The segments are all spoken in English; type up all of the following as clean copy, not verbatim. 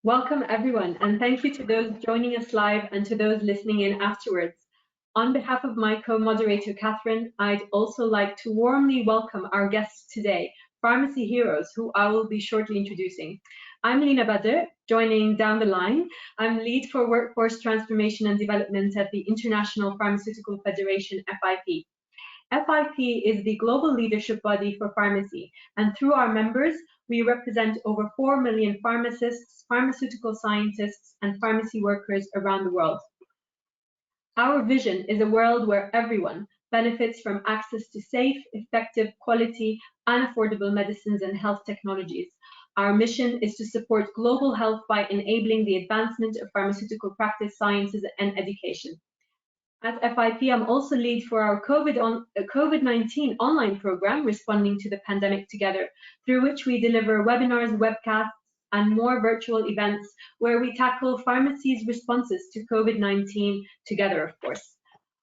Welcome everyone, and thank you to those joining us live and to those listening in afterwards. On behalf of my co-moderator, Katherine, I'd also like to warmly welcome our guests today, pharmacy heroes, who I will be shortly introducing. I'm Lina Badr, joining down the line. I'm lead for Workforce Transformation and Development at the International Pharmaceutical Federation, FIP. FIP is the global leadership body for pharmacy, and through our members, we represent over 4 million pharmacists, pharmaceutical scientists, and pharmacy workers around the world. Our vision is a world where everyone benefits from access to safe, effective, quality, and affordable medicines and health technologies. Our mission is to support global health by enabling the advancement of pharmaceutical practice, sciences, and education. At FIP, I'm also lead for our COVID-19 online program, Responding to the Pandemic Together, through which we deliver webinars, webcasts, and more virtual events where we tackle pharmacy's responses to COVID-19 together, of course.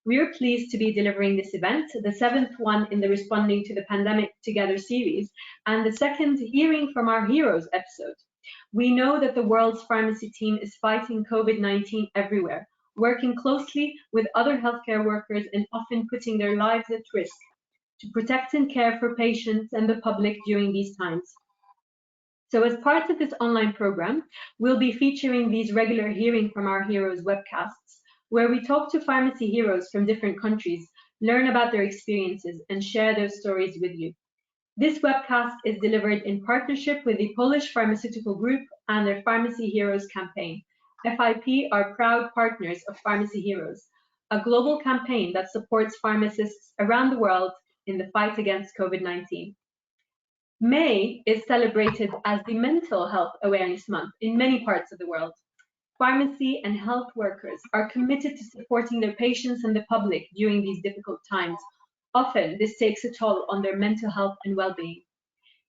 We are pleased to be delivering this event, the 7th one in the Responding to the Pandemic Together series, and the second Hearing from Our Heroes episode. We know that the world's pharmacy team is fighting COVID-19 everywhere, working closely with other healthcare workers and often putting their lives at risk to protect and care for patients and the public during these times. So as part of this online program, we'll be featuring these regular Hearing from Our Heroes webcasts, where we talk to pharmacy heroes from different countries, learn about their experiences, and share their stories with you. This webcast is delivered in partnership with the Polish Pharmaceutical Group and their Pharmacy Heroes campaign. FIP are proud partners of Pharmacy Heroes, a global campaign that supports pharmacists around the world in the fight against COVID-19. May is celebrated as the Mental Health Awareness Month in many parts of the world. Pharmacy and health workers are committed to supporting their patients and the public during these difficult times. Often, this takes a toll on their mental health and well-being.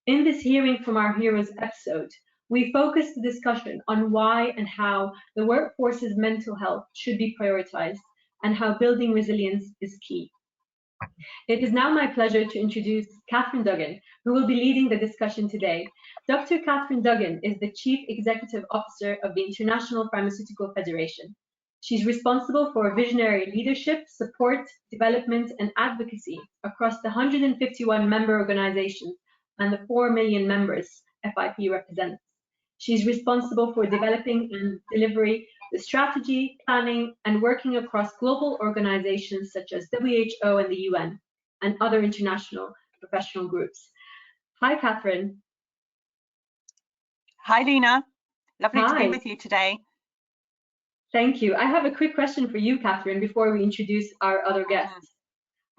In this Hearing from Our Heroes episode, we focus the discussion on why and how the workforce's mental health should be prioritized and how building resilience is key. It is now my pleasure to introduce Katherine Duggan, who will be leading the discussion today. Dr. Katherine Duggan is the Chief Executive Officer of the International Pharmaceutical Federation. She's responsible for visionary leadership, support, development, and advocacy across the 151 member organizations and the 4 million members FIP represents. She's responsible for developing and delivery the strategy, planning, and working across global organizations such as WHO and the UN and other international professional groups. Hi, Katherine. Hi, Lina. Lovely to be with you today. Thank you. I have a quick question for you, Katherine, before we introduce our other guests.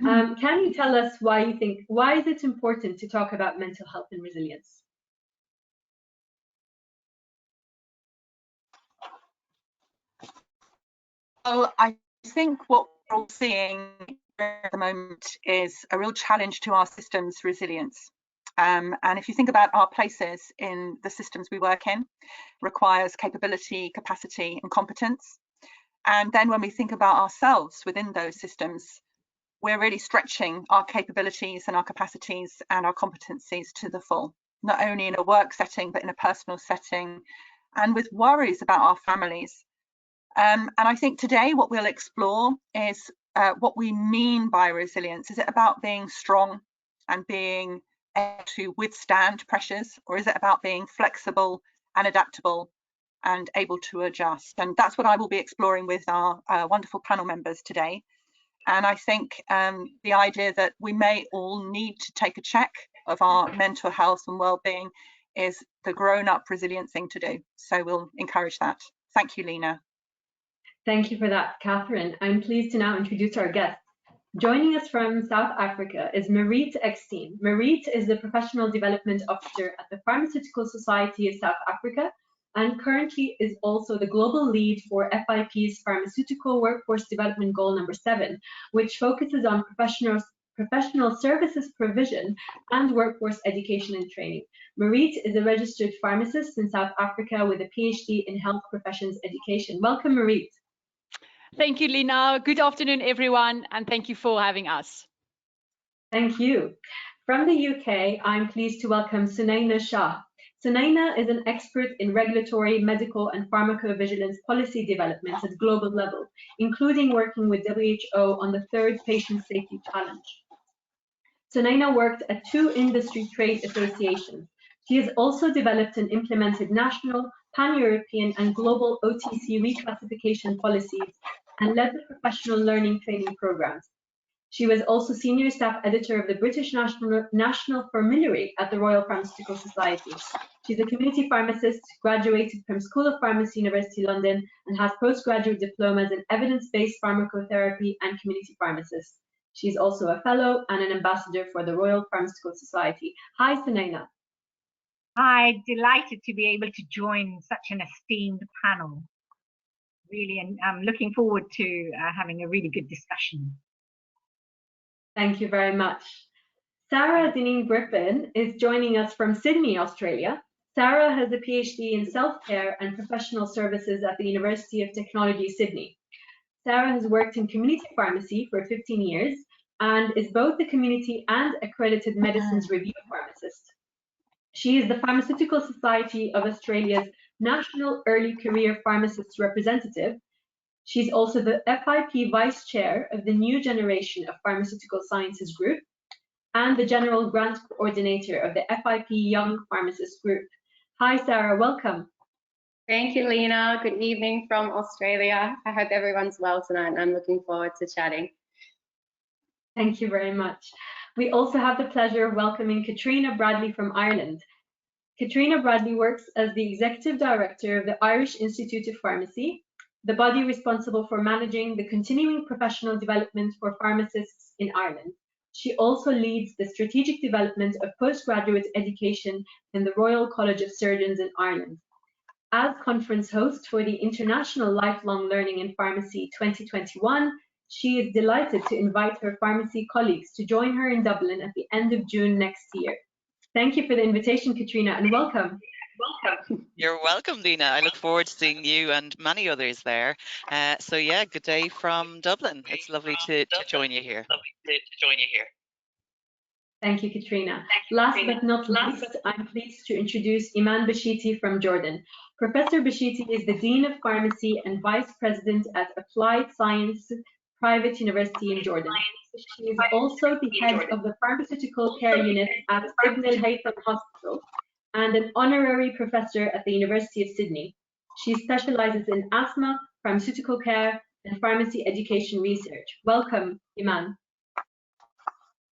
Can you tell us why is it important to talk about mental health and resilience? Well, I think what we're all seeing at the moment is a real challenge to our system's resilience. And if you think about our places in the systems we work in, requires capability, capacity, and competence. And then when we think about ourselves within those systems, we're really stretching our capabilities and our capacities and our competencies to the full, not only in a work setting, but in a personal setting, and with worries about our families. And I think today what we'll explore is what we mean by resilience. Is it about being strong and being able to withstand pressures, or is it about being flexible and adaptable and able to adjust? And that's what I will be exploring with our wonderful panel members today. And I think the idea that we may all need to take a check of our mental health and well-being is the grown-up resilient thing to do. So we'll encourage that. Thank you, Lina. Thank you for that, Katherine. I'm pleased to now introduce our guest. Joining us from South Africa is Mariet Eckstein. Mariet is the Professional Development Officer at the Pharmaceutical Society of South Africa and currently is also the global lead for FIP's Pharmaceutical Workforce Development Goal number 7, which focuses on professional services provision and workforce education and training. Mariet is a registered pharmacist in South Africa with a PhD in health professions education. Welcome, Mariet. Thank you, Lina. Good afternoon, everyone, and thank you for having us. Thank you. From the UK, I'm pleased to welcome Sunaina Shah. Sunaina is an expert in regulatory, medical, and pharmacovigilance policy development at global level, including working with WHO on the third Patient Safety Challenge. Sunaina worked at 2 industry trade associations. She has also developed and implemented national, pan-European, and global OTC reclassification policies and led the professional learning training programs. She was also senior staff editor of the British National Formulary at the Royal Pharmaceutical Society. She's a community pharmacist, graduated from School of Pharmacy, University London, and has postgraduate diplomas in evidence-based pharmacotherapy and community pharmacist. She's also a fellow and an ambassador for the Royal Pharmaceutical Society. Hi, Sunaina. Hi, delighted to be able to join such an esteemed panel. Really, and I'm looking forward to having a really good discussion. Thank you very much. Sarah Danine Griffin is joining us from Sydney, Australia. Sarah has a PhD in self-care and professional services at the University of Technology, Sydney. Sarah has worked in community pharmacy for 15 years and is both the community and accredited medicines review pharmacist. She is the Pharmaceutical Society of Australia's National Early Career Pharmacists Representative. She's also the FIP Vice Chair of the New Generation of Pharmaceutical Sciences Group and the General Grant Coordinator of the FIP Young Pharmacist Group. Hi, Sarah, welcome. Thank you, Lena. Good evening from Australia. I hope everyone's well tonight, and I'm looking forward to chatting. Thank you very much. We also have the pleasure of welcoming Katrina Bradley from Ireland. Katrina Bradley works as the Executive Director of the Irish Institute of Pharmacy, the body responsible for managing the continuing professional development for pharmacists in Ireland. She also leads the strategic development of postgraduate education in the Royal College of Surgeons in Ireland. As conference host for the International Lifelong Learning in Pharmacy 2021, she is delighted to invite her pharmacy colleagues to join her in Dublin at the end of June next year. Thank you for the invitation, Katrina, and welcome. Welcome. You're welcome, Lena. I look forward to seeing you and many others there. So yeah, good day from Dublin. It's lovely to join you here. Thank you, Katrina. Last but not least, I'm pleased to introduce Iman Bashiti from Jordan. Professor Bashiti is the Dean of Pharmacy and Vice President at Applied Science Private University in Jordan. She is also the head of the Pharmaceutical Care Unit at Ibn al-Haytham Hospital and an honorary professor at the University of Sydney. She specializes in asthma, pharmaceutical care, and pharmacy education research. Welcome, Iman.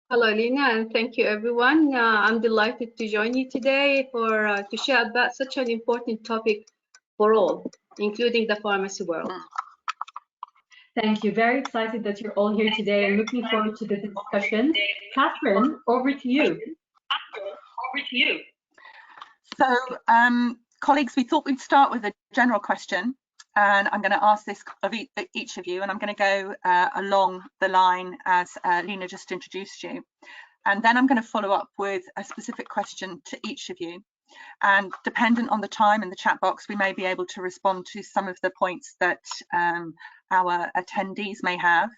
Hello, Lena, and thank you, everyone. I'm delighted to join you today to share about such an important topic for all, including the pharmacy world. Thank you. Very excited that you're all here today and looking forward to the discussion. Catherine, over to you. So, colleagues, we thought we'd start with a general question, and I'm going to ask this of each of you, and I'm going to go along the line as Lena just introduced you. And then I'm going to follow up with a specific question to each of you. And dependent on the time in the chat box, we may be able to respond to some of the points that our attendees may have.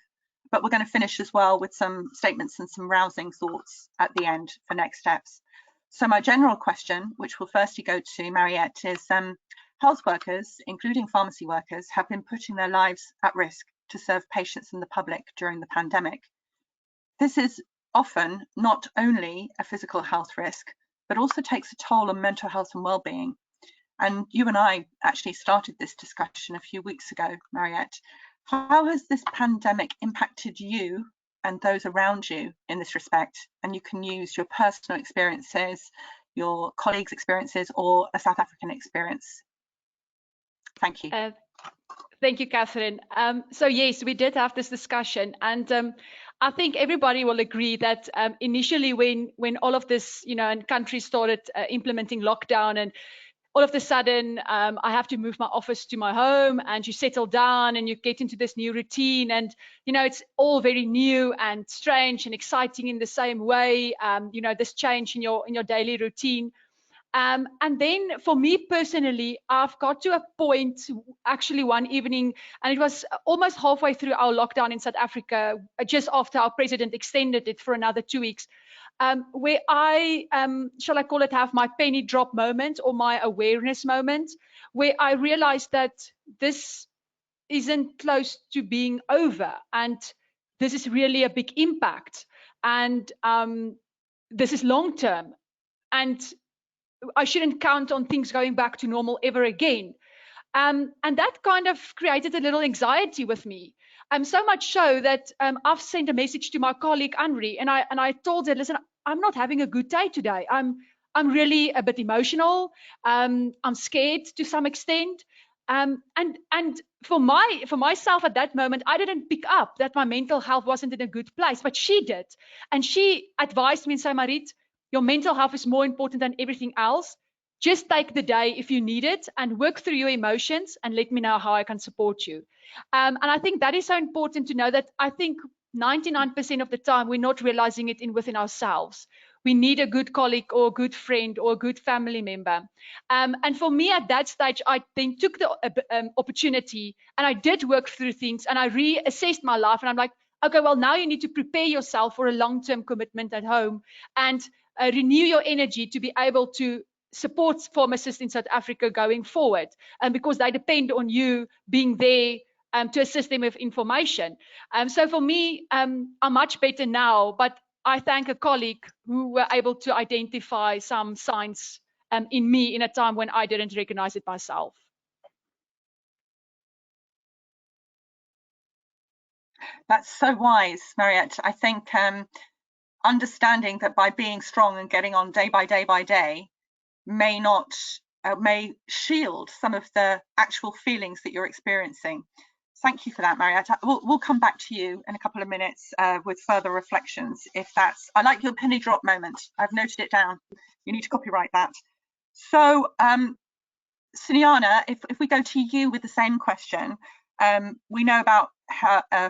But we're going to finish as well with some statements and some rousing thoughts at the end for next steps. So my general question, which will firstly go to Mariette, is health workers, including pharmacy workers, have been putting their lives at risk to serve patients and the public during the pandemic. This is often not only a physical health risk, but also takes a toll on mental health and well-being. And you and I actually started this discussion a few weeks ago, Mariette. How has this pandemic impacted you and those around you in this respect? And you can use your personal experiences, your colleagues' experiences, or a South African experience. Thank you. Thank you, Catherine. So yes, we did have this discussion, and I think everybody will agree that initially when all of this, and countries started implementing lockdown, and all of a sudden I have to move my office to my home, and you settle down and you get into this new routine, and it's all very new and strange and exciting in the same way. This change in your daily routine. And then for me personally, I've got to a point actually one evening, and it was almost halfway through our lockdown in South Africa, just after our president extended it for another 2 weeks. where I, shall I call it, have my penny drop moment or my awareness moment, where I realized that this isn't close to being over, and this is really a big impact, and this is long term, and I shouldn't count on things going back to normal ever again. And that kind of created a little anxiety with me. So much so that I've sent a message to my colleague Anri, and I told her, listen, I'm not having a good day today. I'm really a bit emotional. I'm scared to some extent. And for myself at that moment, I didn't pick up that my mental health wasn't in a good place, but she did. And she advised me and said, Marit, your mental health is more important than everything else. Just take the day if you need it and work through your emotions and let me know how I can support you. And I think that is so important to know, that I think 99% of the time we're not realizing it within ourselves. We need a good colleague or a good friend or a good family member. And for me at that stage, I then took the opportunity and I did work through things and I reassessed my life. And I'm like, okay, well, now you need to prepare yourself for a long-term commitment at home and renew your energy to be able to support pharmacists in South Africa going forward, and because they depend on you being there to assist them with information. So for me, I'm much better now, but I thank a colleague who were able to identify some signs in me in a time when I didn't recognize it myself. That's so wise, Mariette. I think understanding that by being strong and getting on day by day may shield some of the actual feelings that you're experiencing. Thank you for that, Mariette. We'll come back to you in a couple of minutes with further reflections. If that's, I like your penny drop moment. I've noted it down. You need to copyright that. So, Sunyana, if we go to you with the same question, we know about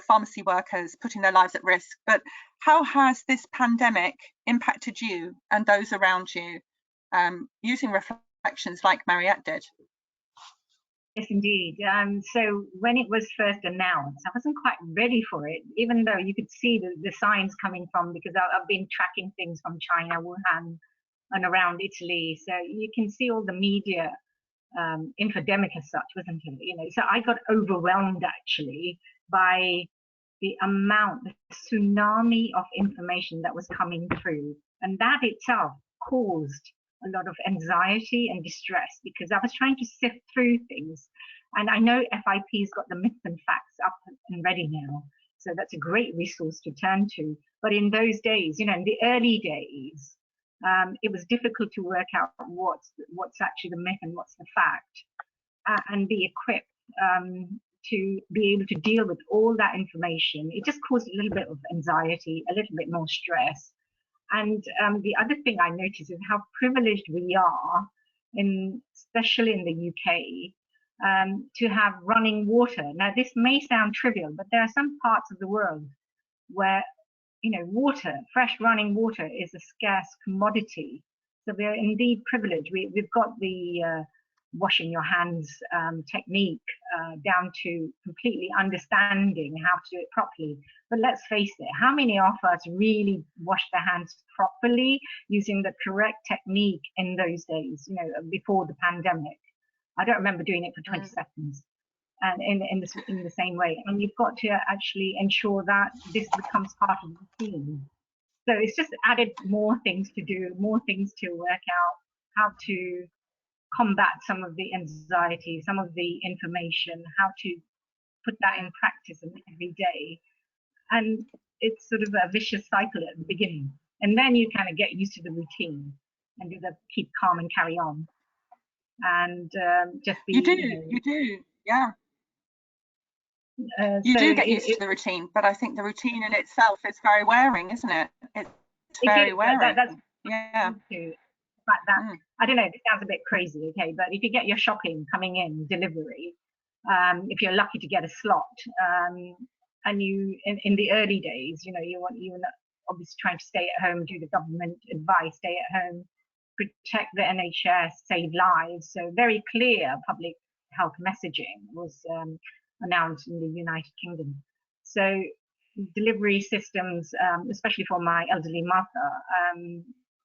pharmacy workers putting their lives at risk, but how has this pandemic impacted you and those around you, using reflections like Mariette did? Yes, indeed. So when it was first announced, I wasn't quite ready for it, even though you could see the signs coming from, because I've been tracking things from China, Wuhan, and around Italy. So you can see all the media infodemic as such, wasn't it? You know, so I got overwhelmed actually by the amount, the tsunami of information that was coming through, and that itself caused a lot of anxiety and distress, because I was trying to sift through things. And I know FIP's got the myths and facts up and ready now, so that's a great resource to turn to. But in those days, you know, in the early days, it was difficult to work out what's actually the myth and what's the fact, and be equipped to be able to deal with all that information. It just caused a little bit of anxiety, a little bit more stress. And the other thing I noticed is how privileged we are, especially in the UK, to have running water. Now, this may sound trivial, but there are some parts of the world where, you know, water, fresh running water, is a scarce commodity. So we're indeed privileged. We've got the washing your hands technique down to completely understanding how to do it properly. But let's face it, how many of us really wash their hands properly using the correct technique in those days, you know, before the pandemic? I don't remember doing it for 20 seconds. And in the same way. And you've got to actually ensure that this becomes part of the routine. So it's just added more things to do, more things to work out, how to combat some of the anxiety, some of the information, how to put that in practice every day. And it's sort of a vicious cycle at the beginning. And then you kind of get used to the routine and do the keep calm and carry on. And just be. You do, yeah. You do get used to the routine, but I think the routine in itself is very wearing, isn't it? It's very wearing. That's yeah. I don't know, this sounds a bit crazy, okay, but if you get your shopping coming in, delivery, if you're lucky to get a slot, and you, in the early days, you know, you were obviously trying to stay at home, do the government advice, stay at home, protect the NHS, save lives. So very clear public health messaging was announced in the United Kingdom. So delivery systems, especially for my elderly mother.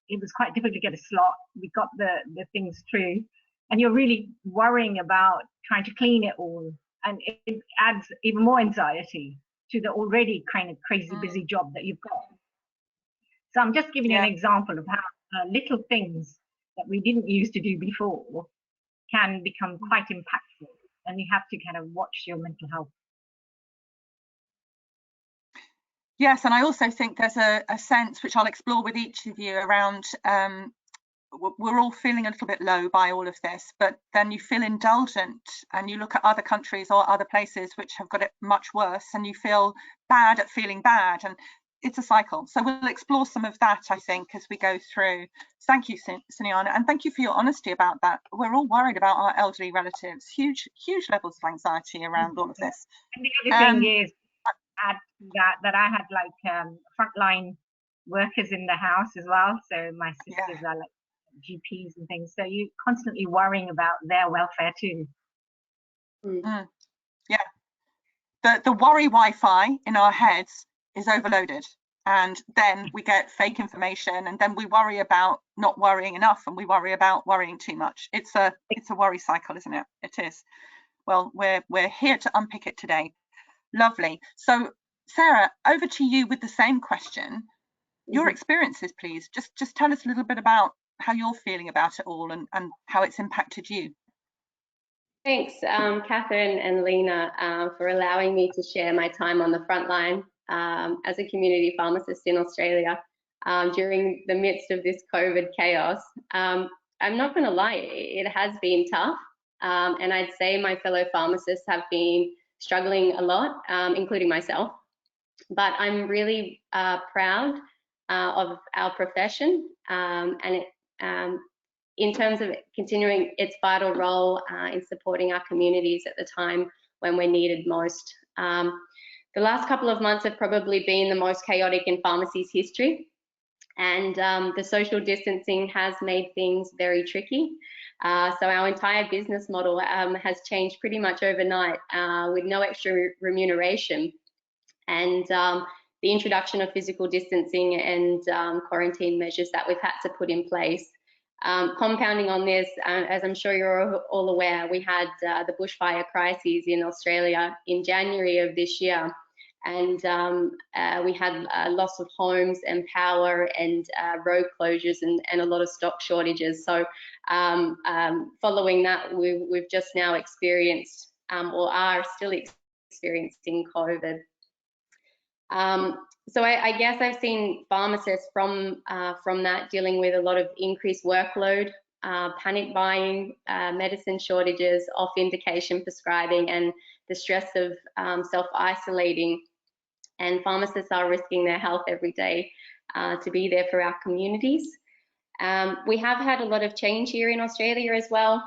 It was quite difficult to get a slot. We got the things through, and you're really worrying about trying to clean it all, and it adds even more anxiety to the already kind of crazy busy job that you've got. So I'm just giving you an example of how little things that we didn't used to do before can become quite impactful, and you have to kind of watch your mental health. Yes, and I also think there's a sense, which I'll explore with each of you, around we're all feeling a little bit low by all of this, but then you feel indulgent and you look at other countries or other places which have got it much worse, and you feel bad at feeling bad, and it's a cycle. So we'll explore some of that, I think, as we go through. Thank you, Sunyana, and thank you for your honesty about that. We're all worried about our elderly relatives, huge levels of anxiety around all of this. And the other thing is, add that I had like frontline workers in the house as well. So my sisters are like GPs and things. So you're constantly worrying about their welfare too. Yeah, the worry Wi-Fi in our heads is overloaded, and then we get fake information, and then we worry about not worrying enough, and we worry about worrying too much. It's a worry cycle, isn't it? It is. Well, we're here to unpick it today. Lovely. So Sarah, over to you with the same question. Your experiences, please. Just tell us a little bit about how you're feeling about it all, and how it's impacted you. Thanks, Katherine and Lena, for allowing me to share my time on the front line as a community pharmacist in Australia during the midst of this COVID chaos. I'm not going to lie, it has been tough, and I'd say my fellow pharmacists have been struggling a lot, including myself. But I'm really proud of our profession, and in terms of continuing its vital role in supporting our communities at the time when we're needed most. The last couple of months have probably been the most chaotic in pharmacy's history, and the social distancing has made things very tricky. So our entire business model has changed pretty much overnight with no extra remuneration, and the introduction of physical distancing and quarantine measures that we've had to put in place. Compounding on this, as I'm sure you're all aware, we had the bushfire crises in Australia in January of this year, and we had loss of homes and power and road closures and a lot of stock shortages. So following that, we've just now experienced or are still experiencing COVID. So I guess I've seen pharmacists from that dealing with a lot of increased workload, panic buying, medicine shortages, off-indication prescribing, and the stress of self-isolating. And pharmacists are risking their health every day to be there for our communities. We have had a lot of change here in Australia as well.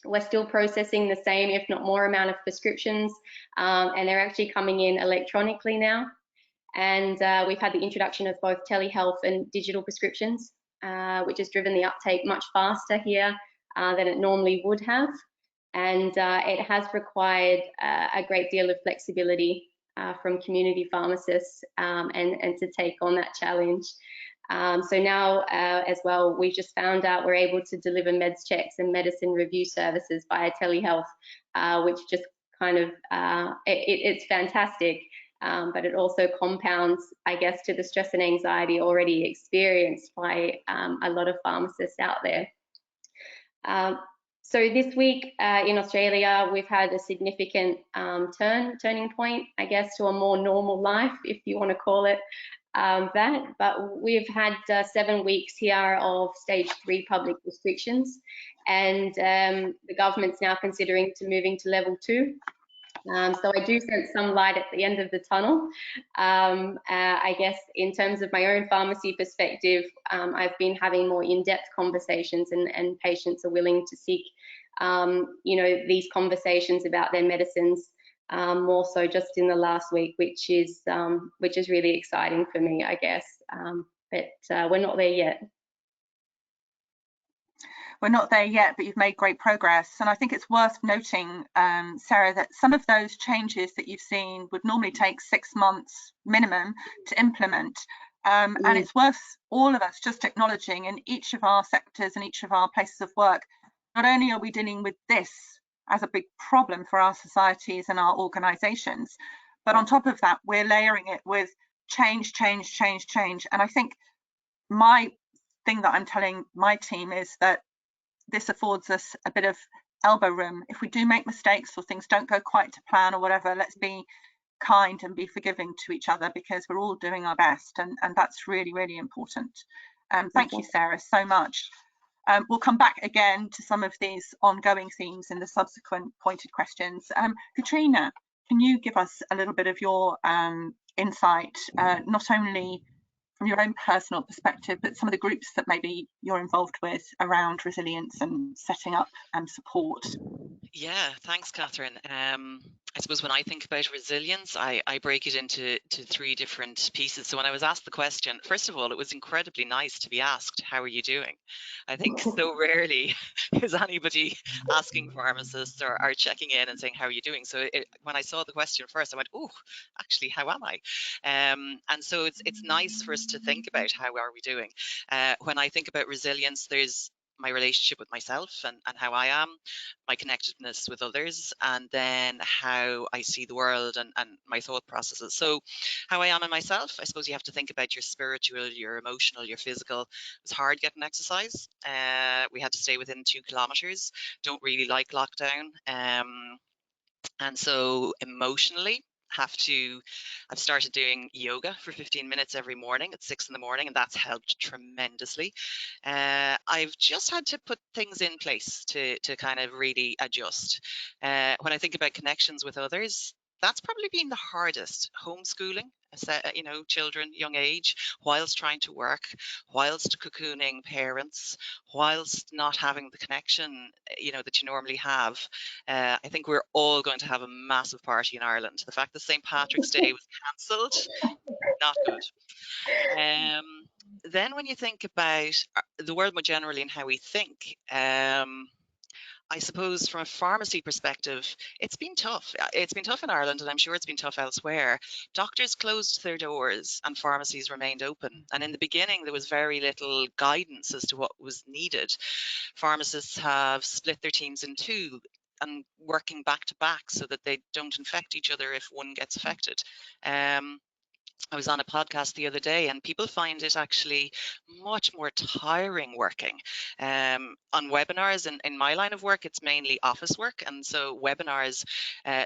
We're still processing the same, if not more, amount of prescriptions, and they're actually coming in electronically now. And we've had the introduction of both telehealth and digital prescriptions, which has driven the uptake much faster here than it normally would have. And it has required a great deal of flexibility from community pharmacists and to take on that challenge. So now as well, we've just found out we're able to deliver meds checks and medicine review services via telehealth, which just kind of, it's fantastic. But it also compounds, I guess, to the stress and anxiety already experienced by a lot of pharmacists out there. So this week in Australia, we've had a significant turning point, I guess, to a more normal life, if you want to call it that. But we've had 7 weeks here of stage 3 public restrictions, and the government's now considering moving to level 2. So I do sense some light at the end of the tunnel. I guess in terms of my own pharmacy perspective, I've been having more in-depth conversations, and patients are willing to seek, you know, these conversations about their medicines more so just in the last week, which is really exciting for me, I guess. But we're not there yet. we're not there yet, but you've made great progress. And I think it's worth noting, Sarah, that some of those changes that you've seen would normally take 6 months minimum to implement. And it's worth all of us just acknowledging in each of our sectors and each of our places of work, not only are we dealing with this as a big problem for our societies and our organizations, but on top of that, we're layering it with change. And I think my thing that I'm telling my team is that this affords us a bit of elbow room. If we do make mistakes or things don't go quite to plan or whatever, let's be kind and be forgiving to each other, because we're all doing our best, and that's really, really important. Thank you, Sarah, so much. We'll come back again to some of these ongoing themes in the subsequent pointed questions. Katrina, can you give us a little bit of your insight, not only from your own personal perspective, but some of the groups that maybe you're involved with around resilience and setting up support? Yeah, thanks, Katherine. I suppose when I think about resilience, I break it into 3 different pieces. So when I was asked the question, first of all, it was incredibly nice to be asked, how are you doing? I think so rarely is anybody asking pharmacists or checking in and saying, how are you doing? So when I saw the question first, I went, oh, actually, how am I? And so it's nice for us to think about how are we doing. When I think about resilience, there's my relationship with myself and how I am, my connectedness with others, and then how I see the world and my thought processes. So how I am in myself, I suppose you have to think about your spiritual, your emotional, your physical. It was hard getting exercise. We had to stay within 2 kilometers. Don't really like lockdown. And so emotionally, I've started doing yoga for 15 minutes every morning at 6 in the morning, and that's helped tremendously. I've just had to put things in place to kind of really adjust. When I think about connections with others, that's probably been the hardest. Homeschooling, children, young age, whilst trying to work, whilst cocooning parents, whilst not having the connection, that you normally have. I think we're all going to have a massive party in Ireland. The fact that St. Patrick's Day was cancelled, not good. Then when you think about the world more generally and how we think, I suppose from a pharmacy perspective, it's been tough. It's been tough in Ireland, and I'm sure it's been tough elsewhere. Doctors closed their doors and pharmacies remained open. And in the beginning, there was very little guidance as to what was needed. Pharmacists have split their teams in 2 and working back to back so that they don't infect each other if one gets affected. I was on a podcast the other day, and people find it actually much more tiring working on webinars. And in my line of work, it's mainly office work. And so webinars,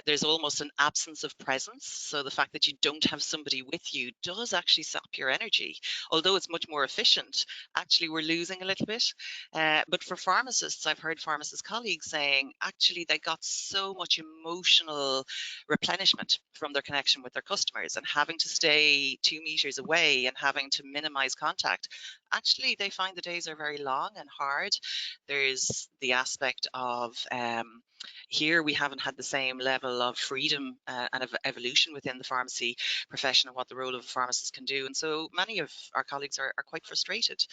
there's almost an absence of presence. So the fact that you don't have somebody with you does actually sap your energy. Although it's much more efficient, actually we're losing a little bit. But for pharmacists, I've heard pharmacist colleagues saying actually they got so much emotional replenishment from their connection with their customers, and having to stay 2 meters away and having to minimize contact. Actually, they find the days are very long and hard. There's the aspect of here we haven't had the same level of freedom and of evolution within the pharmacy profession and what the role of a pharmacist can do. And so many of our colleagues are quite frustrated.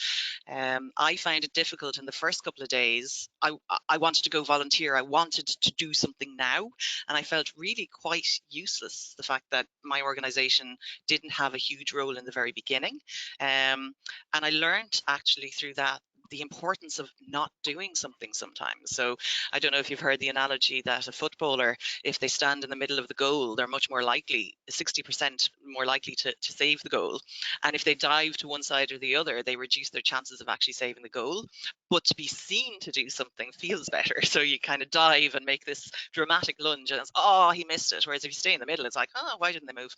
I find it difficult in the first couple of days. I wanted to go volunteer. I wanted to do something now. And I felt really quite useless, the fact that my organization didn't have a huge role in the very beginning. And I learned actually through that the importance of not doing something sometimes. So I don't know if you've heard the analogy that a footballer, if they stand in the middle of the goal, they're much more likely, 60% more likely to save the goal. And if they dive to one side or the other, they reduce their chances of actually saving the goal. But to be seen to do something feels better. So you kind of dive and make this dramatic lunge and it's, oh, he missed it. Whereas if you stay in the middle, it's like, oh, why didn't they move?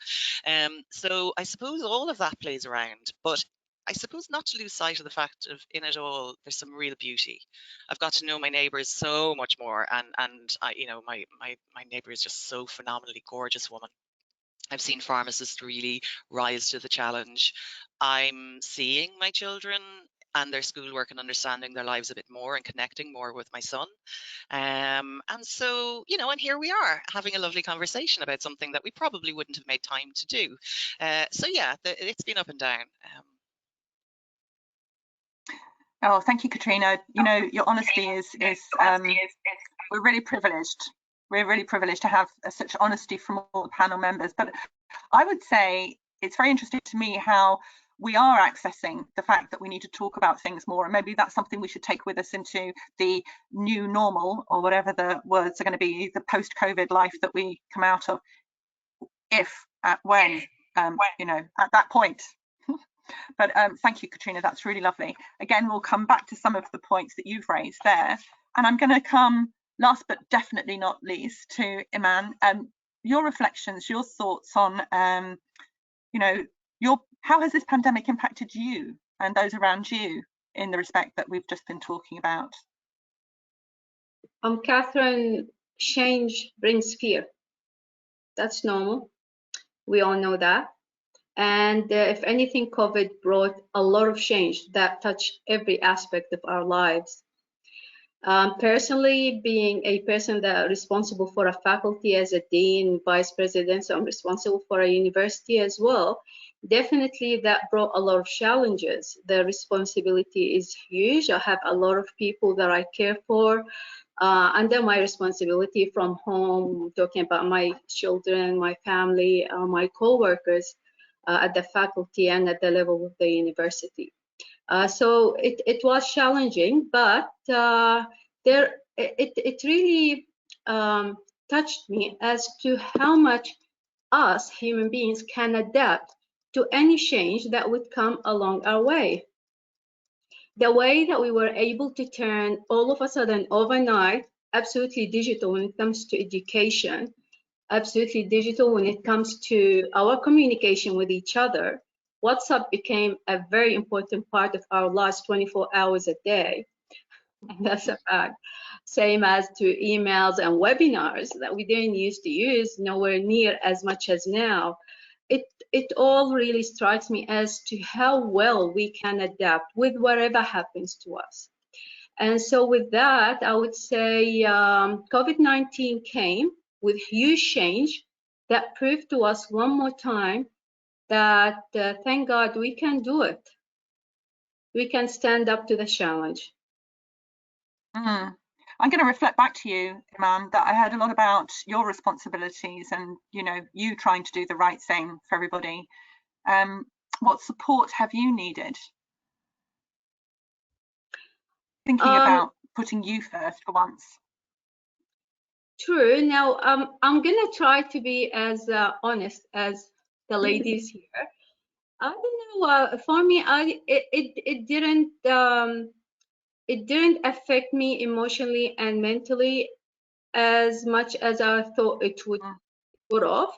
So I suppose all of that plays around. But I suppose not to lose sight of the fact of in it all, there's some real beauty. I've got to know my neighbours so much more, and I, my neighbour is just so phenomenally gorgeous woman. I've seen pharmacists really rise to the challenge. I'm seeing my children and their schoolwork and understanding their lives a bit more and connecting more with my son. And so, and here we are having a lovely conversation about something that we probably wouldn't have made time to do. So yeah, it's been up and down. Oh, thank you, Katrina. You know, your honesty is we're really privileged. We're really privileged to have such honesty from all the panel members. But I would say it's very interesting to me how we are accessing the fact that we need to talk about things more, and maybe that's something we should take with us into the new normal, or whatever the words are going to be, the post-COVID life that we come out of, when, you know, at that point. But thank you, Katrina, that's really lovely. Again, we'll come back to some of the points that you've raised there, and I'm going to come last but definitely not least to Iman. Your reflections, your thoughts on you know, how has this pandemic impacted you and those around you in the respect that we've just been talking about? Catherine, change brings fear. That's normal. We all know that. And if anything, COVID brought a lot of change that touched every aspect of our lives. Personally, being a person that is responsible for a faculty as a dean, vice president, so I'm responsible for a university as well. Definitely that brought a lot of challenges. The responsibility is huge. I have a lot of people that I care for under my responsibility from home, talking about my children, my family, my co-workers at the faculty and at the level of the university. So it was challenging, but it really touched me as to how much us human beings can adapt to any change that would come along our way. The way that we were able to turn all of a sudden overnight absolutely digital when it comes to education, absolutely digital when it comes to our communication with each other. WhatsApp became a very important part of our lives 24 hours a day. And that's a fact. Same as to emails and webinars that we didn't used to use, nowhere near as much as now. It all really strikes me as to how well we can adapt with whatever happens to us. And so with that, I would say COVID-19 came with huge change that proved to us one more time that thank God we can do it. We can stand up to the challenge. I'm going to reflect back to you, Iman, that I heard a lot about your responsibilities and, you know, you trying to do the right thing for everybody. What support have you needed? Thinking about putting you first for once. True. Now, I'm going to try to be as honest as the ladies here. I don't know. For me, it didn't affect me emotionally and mentally as much as I thought it would have.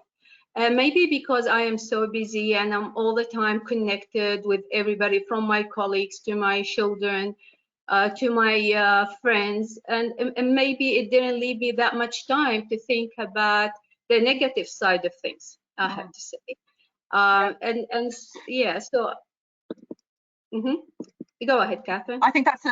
Maybe because I am so busy and I'm all the time connected with everybody, from my colleagues to my children to my friends, and maybe it didn't leave me that much time to think about the negative side of things, I have to say. And yeah, so go ahead, Catherine. I think that's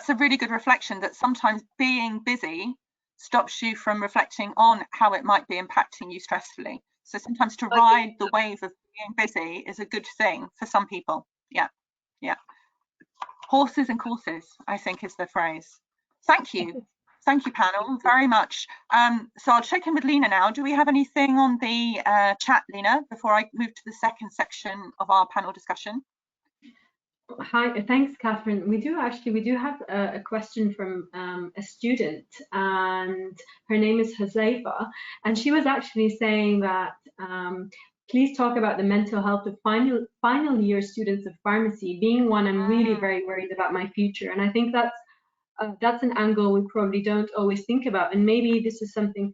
a really good reflection, that sometimes being busy stops you from reflecting on how it might be impacting you stressfully. So sometimes to ride the wave of being busy is a good thing for some people. Yeah. Horses and courses, I think, is the phrase. Thank you. Thank you, panel, very much. So I'll check in with Lena now. Do we have anything on the chat, Lena, before I move to the second section of our panel discussion? Hi, thanks, Catherine. We do have a question from a student, and her name is Huzaifa, and she was actually saying that please talk about the mental health of final year students of pharmacy. Being one, I'm really very worried about my future, and I think that's an angle we probably don't always think about, and maybe this is something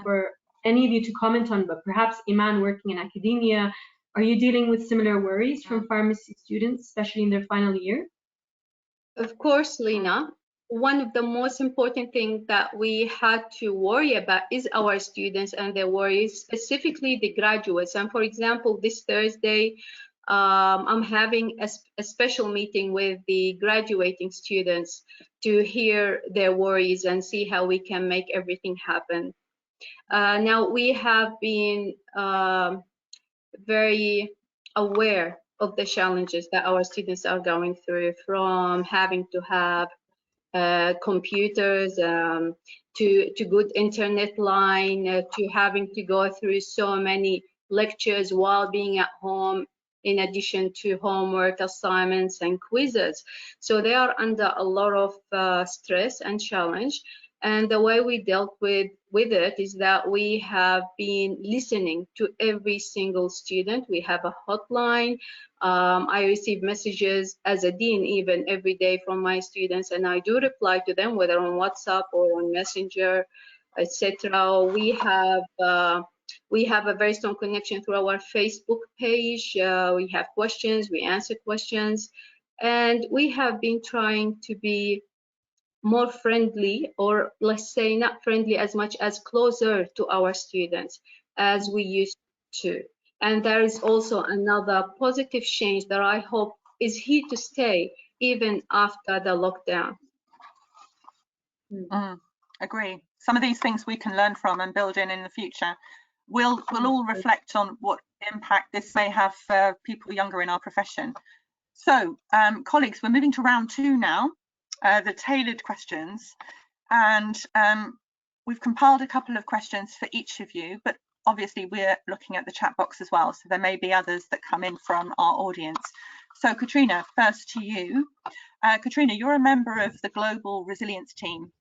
for any of you to comment on. But perhaps Iman, working in academia, are you dealing with similar worries from pharmacy students, especially in their final year? Of course, Lena. One of the most important things that we had to worry about is our students and their worries, specifically the graduates. And for example, this Thursday, I'm having a special meeting with the graduating students to hear their worries and see how we can make everything happen. Now, we have been very aware of the challenges that our students are going through, from having to have computers, to good internet line, to having to go through so many lectures while being at home, in addition to homework assignments and quizzes. So they are under a lot of stress and challenge. And the way we dealt with it is that we have been listening to every single student. We have a hotline. I receive messages as a dean even every day from my students, and I do reply to them, whether on WhatsApp or on Messenger, etc. We have a very strong connection through our Facebook page. We have questions, we answer questions, and we have been trying to be more friendly, or let's say not friendly as much as closer to our students as we used to. And there is also another positive change that I hope is here to stay even after the lockdown. Agree. Some of these things we can learn from and build in the future. We'll all reflect on what impact this may have for people younger in our profession. So, colleagues, we're moving to round 2 now, the tailored questions, and we've compiled a couple of questions for each of you, but obviously we're looking at the chat box as well, so there may be others that come in from our audience. So Katrina, first to you. Katrina, you're a member of the Global Resilience team.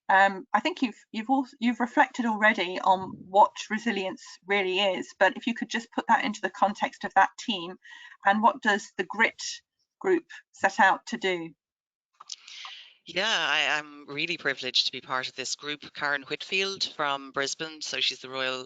I think you've reflected already on what resilience really is, but if you could just put that into the context of that team, and what does the GRIT group set out to do? Yeah, I am really privileged to be part of this group. Karen Whitfield from Brisbane, so she's the Royal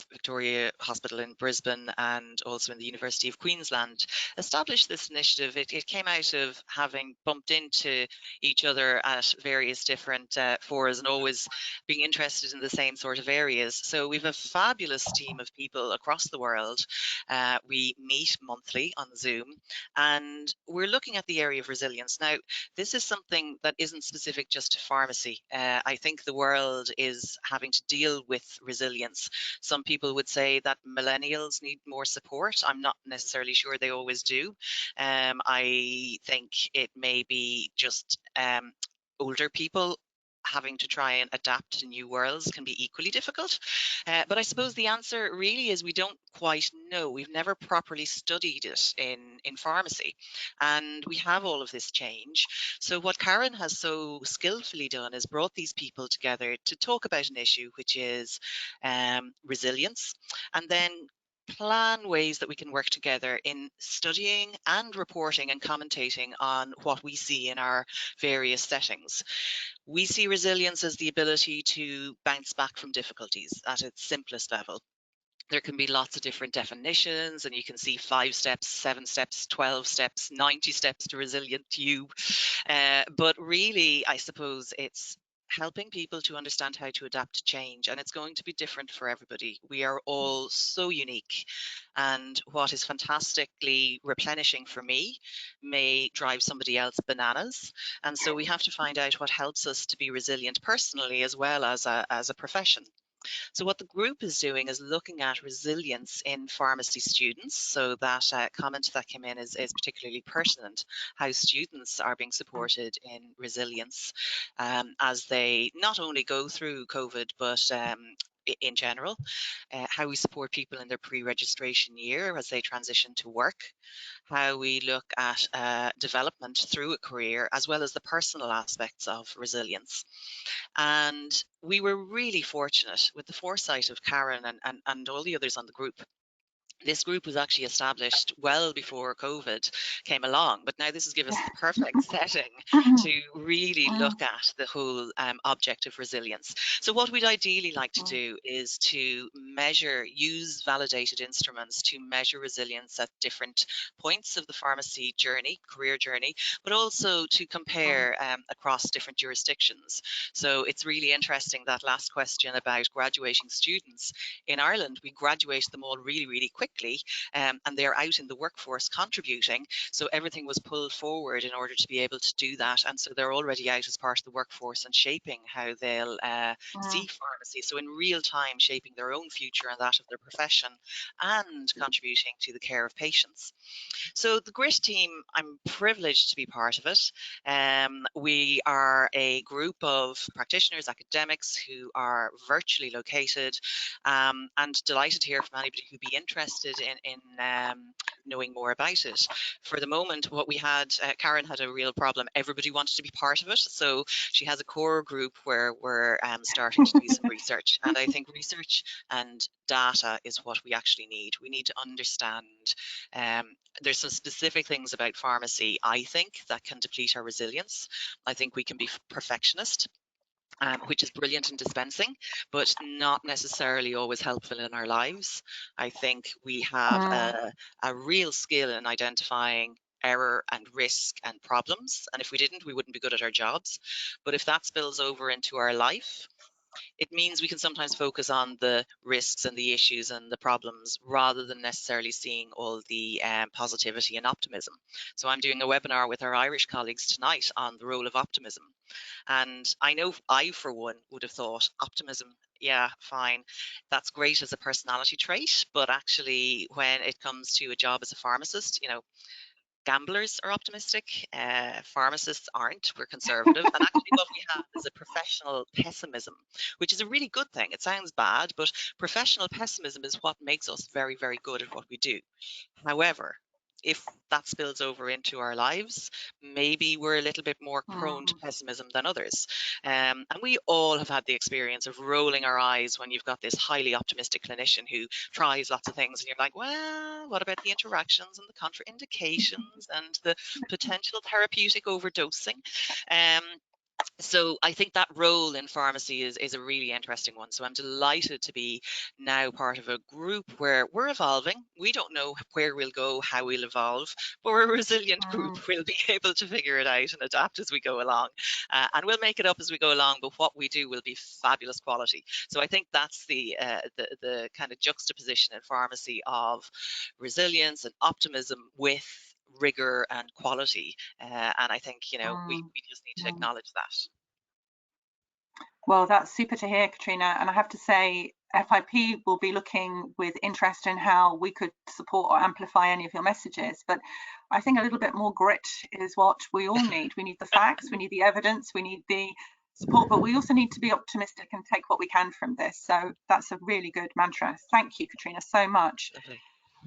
Victoria Hospital in Brisbane and also in the University of Queensland, established this initiative. It came out of having bumped into each other at various different forums and always being interested in the same sort of areas. So we've a fabulous team of people across the world. We meet monthly on Zoom, and we're looking at the area of resilience. Now, this is something that isn't specific just to pharmacy. I think the world is having to deal with resilience. Some people would say that millennials need more support. I'm not necessarily sure they always do. I think it may be just older people having to try and adapt to new worlds can be equally difficult. But I suppose the answer really is we don't quite know. We've never properly studied it in pharmacy, and we have all of this change. So what Karen has so skillfully done is brought these people together to talk about an issue, which is resilience, and then plan ways that we can work together in studying and reporting and commentating on what we see in our various settings. We see resilience as the ability to bounce back from difficulties at its simplest level. There can be lots of different definitions, and you can see 5 steps, 7 steps, 12 steps, 90 steps to resilient you. But really, I suppose it's helping people to understand how to adapt to change, and it's going to be different for everybody. We are all so unique, and what is fantastically replenishing for me may drive somebody else bananas. And so we have to find out what helps us to be resilient personally as well as a profession. So what the group is doing is looking at resilience in pharmacy students. So that comment that came in is particularly pertinent, how students are being supported in resilience as they not only go through COVID, but in general, how we support people in their pre-registration year as they transition to work, how we look at development through a career, as well as the personal aspects of resilience. And we were really fortunate with the foresight of Karen and all the others on the group. This group was actually established well before COVID came along, but now this has given us the perfect setting to really look at the whole object of resilience. So what we'd ideally like to do is to measure, use validated instruments to measure resilience at different points of the pharmacy journey, career journey, but also to compare across different jurisdictions. So it's really interesting, that last question about graduating students. In Ireland, we graduate them all really, really quickly. quickly, and they're out in the workforce contributing. So everything was pulled forward in order to be able to do that. And so they're already out as part of the workforce and shaping how they'll see pharmacy. So in real time, shaping their own future and that of their profession, and contributing to the care of patients. So the GRIT team, I'm privileged to be part of it. We are a group of practitioners, academics who are virtually located, and delighted to hear from anybody who'd be interested in knowing more about it. For the moment, what we had, Karen had a real problem. Everybody wanted to be part of it. So she has a core group where we're starting to do some research. And I think research and data is what we actually need. We need to understand. There's some specific things about pharmacy, I think, that can deplete our resilience. I think we can be perfectionist, which is brilliant in dispensing, but not necessarily always helpful in our lives. I think we have a real skill in identifying error and risk and problems. And if we didn't, we wouldn't be good at our jobs. But if that spills over into our life, it means we can sometimes focus on the risks and the issues and the problems rather than necessarily seeing all the positivity and optimism. So I'm doing a webinar with our Irish colleagues tonight on the role of optimism. And I know I, for one, would have thought optimism, yeah, fine, that's great as a personality trait, but actually when it comes to a job as a pharmacist, you know, gamblers are optimistic, pharmacists aren't, we're conservative. And actually what we have is a professional pessimism, which is a really good thing. It sounds bad, but professional pessimism is what makes us very, very good at what we do. However, if that spills over into our lives, maybe we're a little bit more prone to pessimism than others. And we all have had the experience of rolling our eyes when you've got this highly optimistic clinician who tries lots of things and you're like, well, what about the interactions and the contraindications and the potential therapeutic overdosing? So I think that role in pharmacy is a really interesting one. So I'm delighted to be now part of a group where we're evolving. We don't know where we'll go, how we'll evolve, but we're a resilient group. We'll be able to figure it out and adapt as we go along. And we'll make it up as we go along, but what we do will be fabulous quality. So I think that's the kind of juxtaposition in pharmacy of resilience and optimism with rigor and quality, and I think, you know, we just need to acknowledge that. Well, that's super to hear, Katrina, and I have to say FIP will be looking with interest in how we could support or amplify any of your messages, but I think a little bit more grit is what we all need. We need the facts, we need the evidence, we need the support, but we also need to be optimistic and take what we can from this. So that's a really good mantra. Thank you, Katrina, so much. Lovely.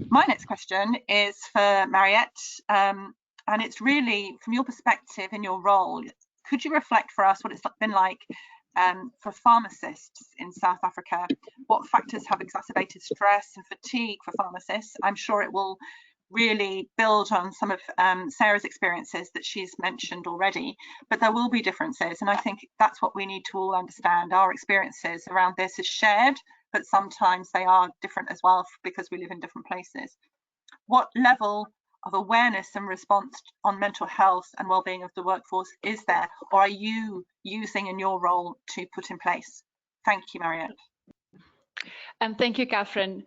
My next question is for Mariette, and it's really from your perspective in your role. Could you reflect for us what it's been like for pharmacists in South Africa? What factors have exacerbated stress and fatigue for pharmacists? I'm sure it will really build on some of Sarah's experiences that she's mentioned already, but there will be differences, and I think that's what we need to all understand. Our experiences around this is shared, but sometimes they are different as well because we live in different places. What level of awareness and response on mental health and well-being of the workforce is there, or are you using in your role to put in place? Thank you, Mariette. Thank you, Katherine.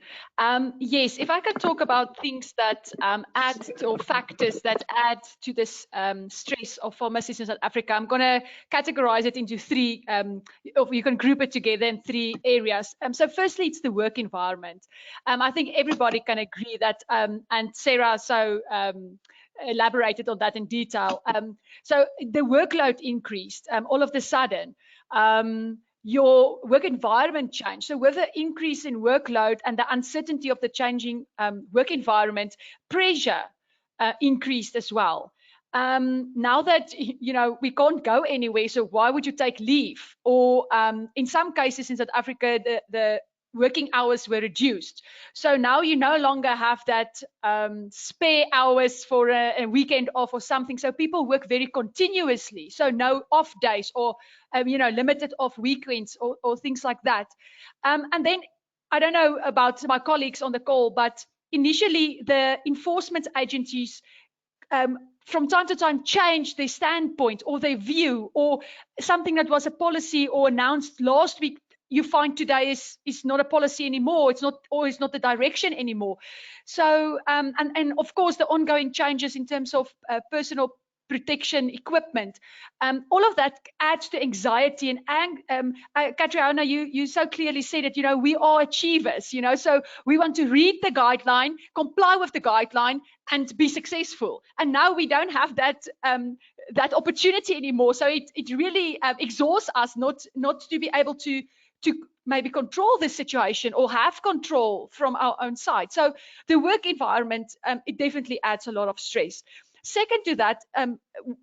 Yes, if I could talk about things that add to, or factors that add to this stress of pharmacists in South Africa, I'm going to categorize it into three, or you can group it together in three areas. So firstly, it's the work environment. I think everybody can agree that, and Sarah so elaborated on that in detail. So the workload increased all of a sudden. Your work environment changed. So with the increase in workload and the uncertainty of the changing work environment, pressure increased as well. Now that, you know, we can't go anywhere, so why would you take leave? Or in some cases in South Africa, the working hours were reduced. So now you no longer have that spare hours for a weekend off or something. So people work very continuously. So no off days or, you know, limited off weekends or things like that. And then I don't know about my colleagues on the call, but initially the enforcement agencies from time to time change their standpoint or their view, or something that was a policy or announced last week you find today is not a policy anymore. It's not the direction anymore. So and of course the ongoing changes in terms of personal protection equipment, all of that adds to anxiety and Katrina, you so clearly said it, we are achievers, so we want to read the guideline, comply with the guideline, and be successful. And now we don't have that that opportunity anymore. So it really exhausts us not to be able to maybe control the situation or have control from our own side. So the work environment, it definitely adds a lot of stress. Second to that, and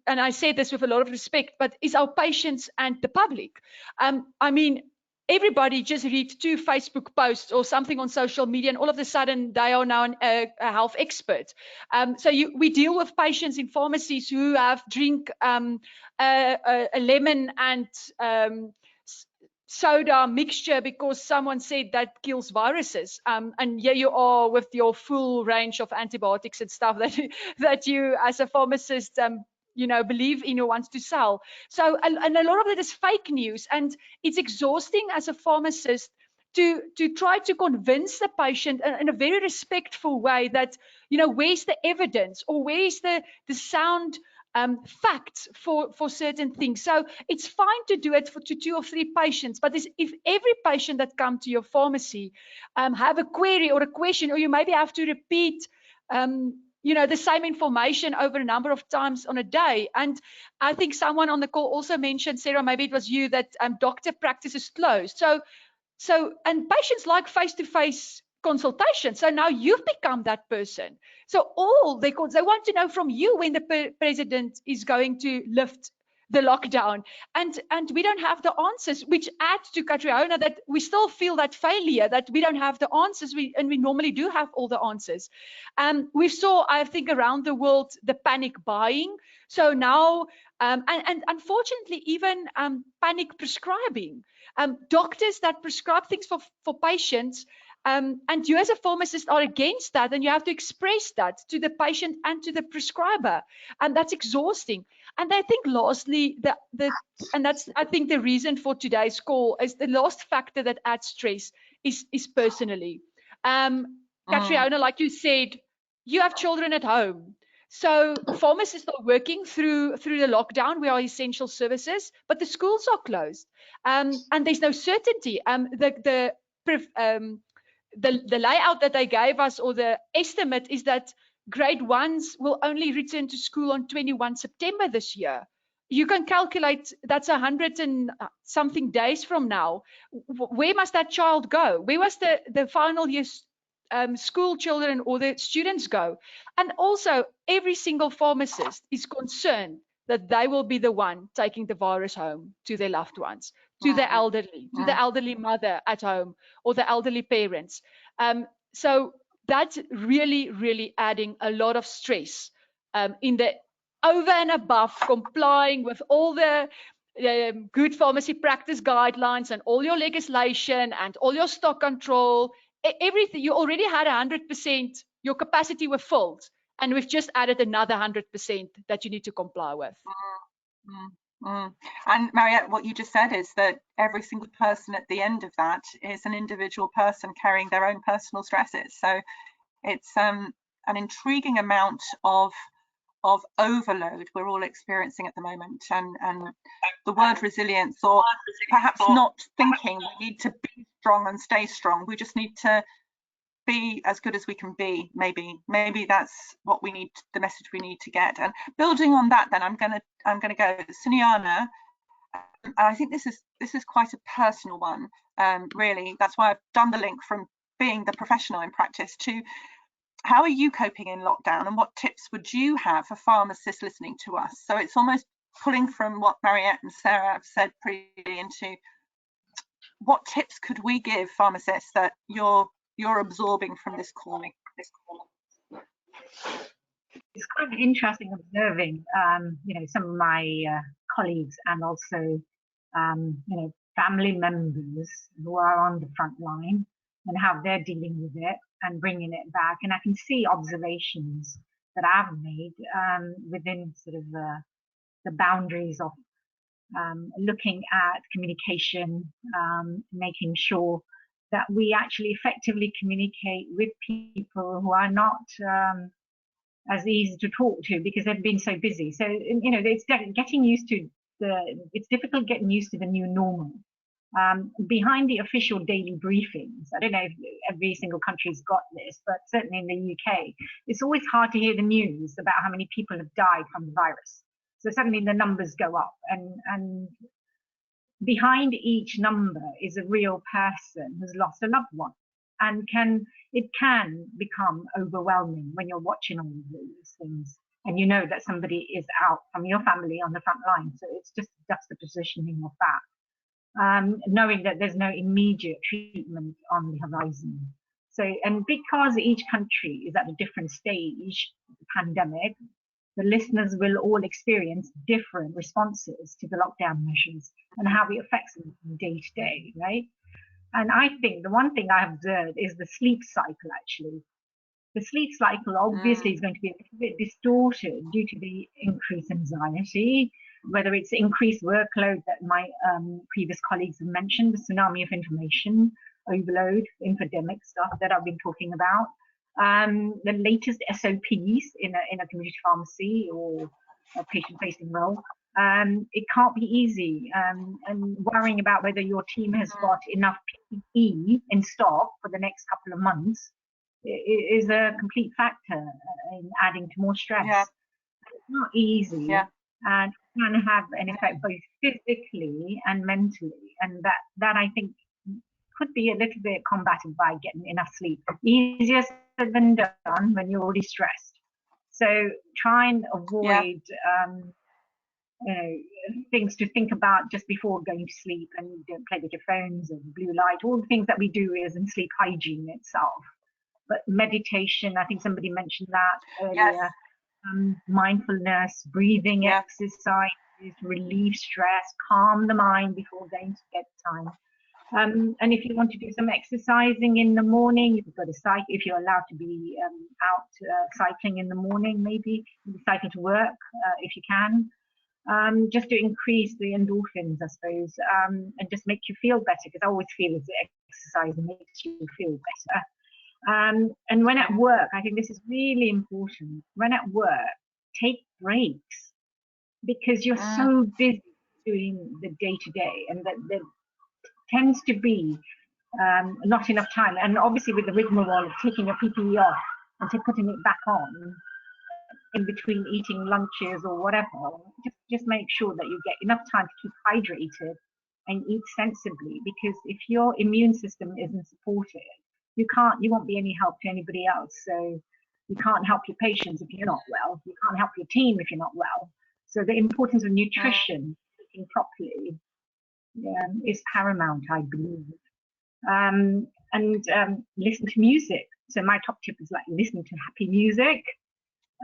I say this with a lot of respect, but is our patients and the public. I mean, everybody just reads 2 Facebook posts or something on social media, and all of a sudden they are now a health expert. So we deal with patients in pharmacies who have drink a lemon and soda mixture because someone said that kills viruses, and here you are with your full range of antibiotics and stuff that you as a pharmacist believe in or wants to sell. So and a lot of it is fake news, and it's exhausting as a pharmacist to try to convince the patient in a very respectful way that where's the evidence or where's the sound facts for certain things. So it's fine to do it to 2 or 3 patients, but if every patient that come to your pharmacy have a query or a question, or you maybe have to repeat the same information over a number of times on a day. And I think someone on the call also mentioned, Sarah, maybe it was you, that doctor practice is closed. So and patients like face-to-face consultation. So now you've become that person. So they want to know from you when the president is going to lift the lockdown, and we don't have the answers, which adds to Katrina that we still feel that failure, that we don't have the answers. We normally do have all the answers. We saw, I think, around the world the panic buying. So now and unfortunately even panic prescribing. Doctors that prescribe things for patients, and you as a pharmacist are against that, and you have to express that to the patient and to the prescriber, and that's exhausting. And I think lastly, and that's I think the reason for today's call is the last factor that adds stress is personally. Katrina, like you said, you have children at home. So pharmacists are working through the lockdown. We are essential services, but the schools are closed, and there's no certainty. The layout that they gave us, or the estimate, is that grade 1s will only return to school on 21 September this year. You can calculate that's 100 and something days from now. Where must that child go? Where must the final year school children or the students go? And also, every single pharmacist is concerned that they will be the one taking the virus home to their loved ones, to the elderly, to the elderly mother at home, or the elderly parents. So that's really, really adding a lot of stress in the over and above complying with all the good pharmacy practice guidelines and all your legislation and all your stock control, everything. You already had 100%, your capacity were filled, and we've just added another 100% that you need to comply with. And Mariette, what you just said is that every single person at the end of that is an individual person carrying their own personal stresses. So it's an intriguing amount of overload we're all experiencing at the moment, and the word resilience, or perhaps not thinking we need to be strong and stay strong, we just need to be as good as we can be. Maybe that's what we need, the message we need to get. And building on that, then I'm gonna go Sunyana, and I think this is quite a personal one, really. That's why I've done the link from being the professional in practice to how are you coping in lockdown, and what tips would you have for pharmacists listening to us? So it's almost pulling from what Mariette and Sarah have said previously into what tips could we give pharmacists that you're absorbing from this call? It's quite interesting observing, some of my colleagues and also, family members who are on the front line and how they're dealing with it and bringing it back. And I can see observations that I've made within sort of the boundaries of looking at communication, making sure that we actually effectively communicate with people who are not as easy to talk to because they've been so busy. So, you know, it's getting used to it's difficult getting used to the new normal. Behind the official daily briefings, I don't know if every single country's got this, but certainly in the UK, it's always hard to hear the news about how many people have died from the virus. So suddenly the numbers go up, and behind each number is a real person who's lost a loved one. And it can become overwhelming when you're watching all of these things and you know that somebody is out from your family on the front line. So it's just the positioning of that, knowing that there's no immediate treatment on the horizon. So, and because each country is at a different stage of the pandemic, the listeners will all experience different responses to the lockdown measures and how it affects them day to day, right? And I think the one thing I observed is the sleep cycle, actually. The sleep cycle obviously is going to be a little bit distorted due to the increased anxiety, whether it's increased workload that my previous colleagues have mentioned, the tsunami of information overload, infodemic stuff that I've been talking about, the latest SOPs in a community pharmacy or a patient-facing role. It can't be easy, and worrying about whether your team has got enough PPE in stock for the next couple of months is a complete factor in adding to more stress. Yeah. It's not easy, and can have an effect both physically and mentally, and that I think could be a little bit combated by getting enough sleep. Easier said than done when you're already stressed. So try and avoid things to think about just before going to sleep, and don't play with your phones and blue light, all the things that we do is in sleep hygiene itself. But meditation, I think somebody mentioned that earlier, mindfulness, breathing exercises, relieve stress, calm the mind before going to bedtime. And if you want to do some exercising in the morning, you've got to cycle. If you're allowed to be out cycling in the morning, maybe cycle to work if you can. Just to increase the endorphins, I suppose, and just make you feel better, because I always feel as exercise makes you feel better. And when at work, I think this is really important. When at work, take breaks, because you're so busy doing the day-to-day, and that there tends to be not enough time. And obviously with the rigmarole of taking your PPE off and putting it back on, in between eating lunches or whatever, just make sure that you get enough time to keep hydrated and eat sensibly, because if your immune system isn't supported, you won't be any help to anybody else. So you can't help your patients if you're not well, you can't help your team if you're not well. So the importance of nutrition, eating properly, is paramount, I believe. And listen to music. So my top tip is like listening to happy music.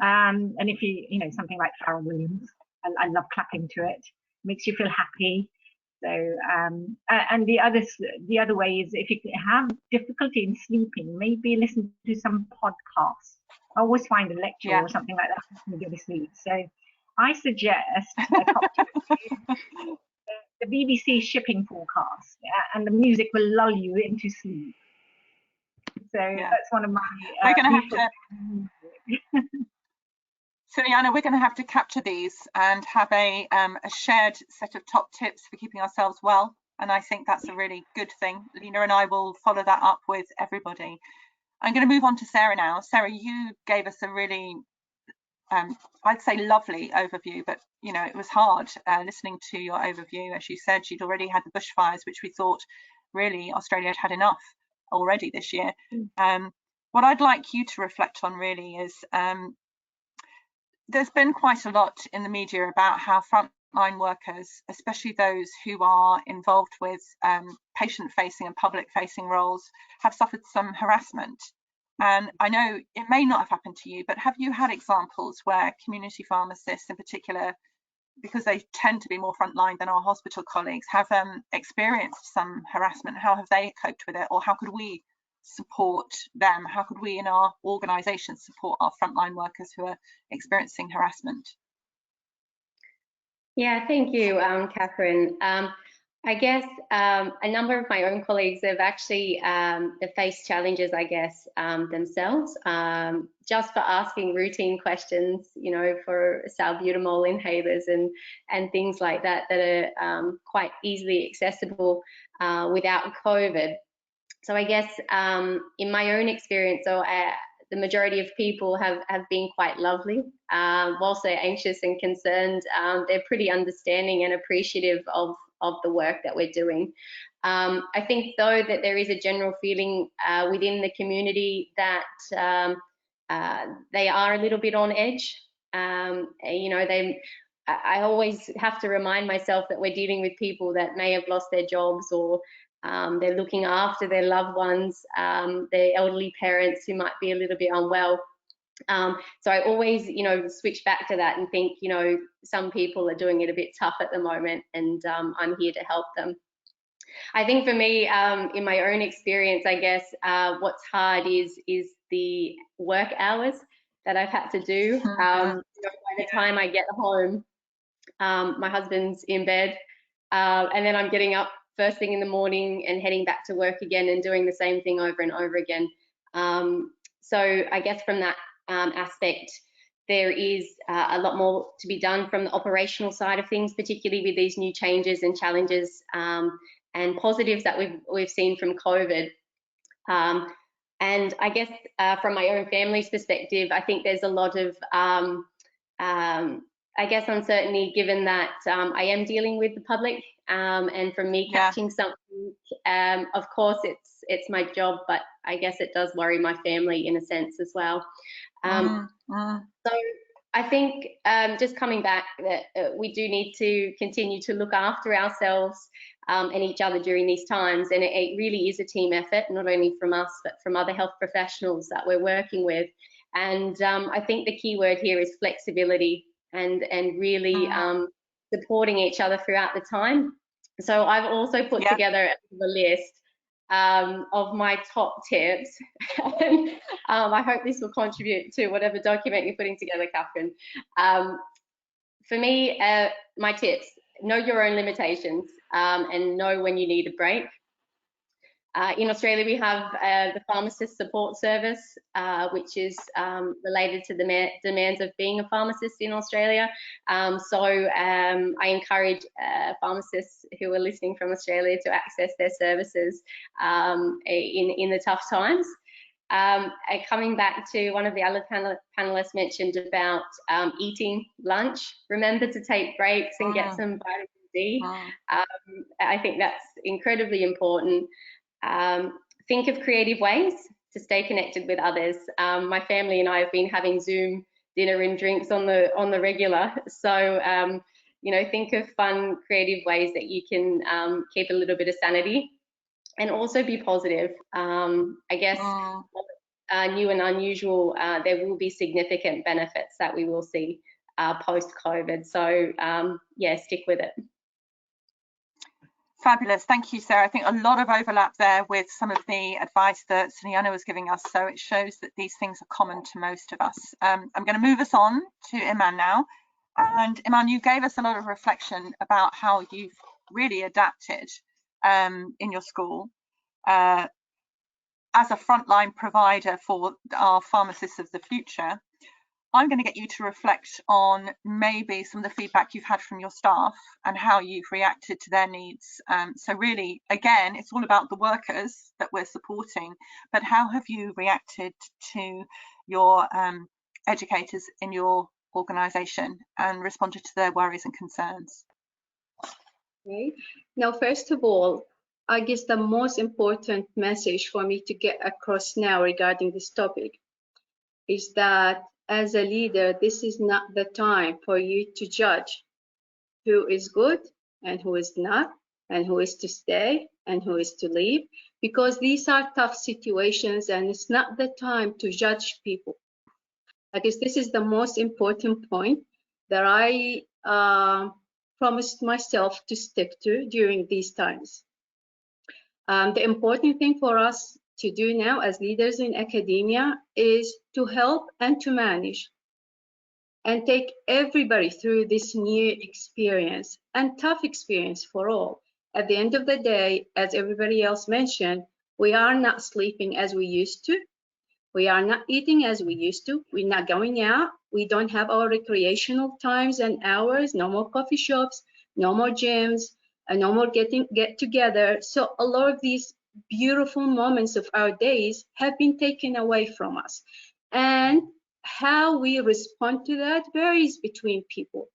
And if something like Pharrell Williams, I love clapping to it. Makes you feel happy. So and the other way is, if you have difficulty in sleeping, maybe listen to some podcasts. I always find a lecture or something like that helps me go to sleep. So I suggest the BBC shipping forecast, and the music will lull you into sleep. So that's one of my. We're going to have to. So, Liana, we're going to have to capture these and have a shared set of top tips for keeping ourselves well. And I think that's a really good thing. Lena and I will follow that up with everybody. I'm going to move on to Sarah now. Sarah, you gave us a really, I'd say lovely overview, but, it was hard listening to your overview. As you said, she'd already had the bushfires, which we thought really Australia had enough already this year. What I'd like you to reflect on really is, there's been quite a lot in the media about how frontline workers, especially those who are involved with patient-facing and public-facing roles, have suffered some harassment. And I know it may not have happened to you, but have you had examples where community pharmacists in particular, because they tend to be more frontline than our hospital colleagues, have experienced some harassment? How have they coped with it, or how could we support them? How could we in our organisations support our frontline workers who are experiencing harassment? Yeah, thank you, Katherine. I guess a number of my own colleagues have actually faced challenges, I guess, themselves, just for asking routine questions, you know, for salbutamol inhalers and things like that that are quite easily accessible without COVID. So I guess in my own experience, the majority of people have been quite lovely. Whilst they're anxious and concerned, they're pretty understanding and appreciative of the work that we're doing. I think though that there is a general feeling within the community that they are a little bit on edge. You know, I always have to remind myself that we're dealing with people that may have lost their jobs, or they're looking after their loved ones, their elderly parents who might be a little bit unwell. So I always, you know, switch back to that and think, you know, some people are doing it a bit tough at the moment, and I'm here to help them. I think for me, in my own experience, I guess what's hard is the work hours that I've had to do. You know, by the time I get home, my husband's in bed, and then I'm getting up first thing in the morning and heading back to work again and doing the same thing over and over again. So I guess from that aspect, there is a lot more to be done from the operational side of things, particularly with these new changes and challenges and positives that we've seen from COVID. And I guess from my own family's perspective, I think there's a lot of I guess uncertainty, given that I am dealing with the public, and from me catching something, of course it's my job, but I guess it does worry my family in a sense as well. So I think just coming back, that we do need to continue to look after ourselves and each other during these times, and it really is a team effort, not only from us but from other health professionals that we're working with. And I think the key word here is flexibility, and really supporting each other throughout the time. So I've also put together a list of my top tips. And, I hope this will contribute to whatever document you're putting together, Katherine. For me, my tips: know your own limitations and know when you need a break. In Australia, we have the Pharmacist Support Service, which is related to the demands of being a pharmacist in Australia. So I encourage pharmacists who are listening from Australia to access their services in the tough times. Coming back to one of the other panelists mentioned about eating lunch, remember to take breaks and get some vitamin D. I think that's incredibly important. Think of creative ways to stay connected with others. My family and I have been having Zoom dinner and drinks on the regular. So you know, think of fun, creative ways that you can keep a little bit of sanity, and also be positive. I guess new and unusual, there will be significant benefits that we will see post-COVID. So yeah, stick with it. Fabulous, thank you, Sarah. I think a lot of overlap there with some of the advice that Suliana was giving us, so it shows that these things are common to most of us. I'm going to move us on to Iman now. And Iman, you gave us a lot of reflection about how you've really adapted in your school as a frontline provider for our pharmacists of the future. I'm going to get you to reflect on maybe some of the feedback you've had from your staff and how you've reacted to their needs. So really, again, it's all about the workers that we're supporting, but how have you reacted to your educators in your organisation and responded to their worries and concerns? Okay. Now, first of all, I guess the most important message for me to get across now regarding this topic is that as a leader, this is not the time for you to judge who is good and who is not, and who is to stay and who is to leave, because these are tough situations and it's not the time to judge people. I guess this is the most important point that I promised myself to stick to during these times. The important thing for us to do now as leaders in academia is to help and to manage and take everybody through this new experience and tough experience for all. At the end of the day, as everybody else mentioned, we are not sleeping as we used to. We are not eating as we used to. We're not going out. We don't have our recreational times and hours. No more coffee shops, no more gyms, and no more get together. So a lot of these beautiful moments of our days have been taken away from us. And how we respond to that varies between people,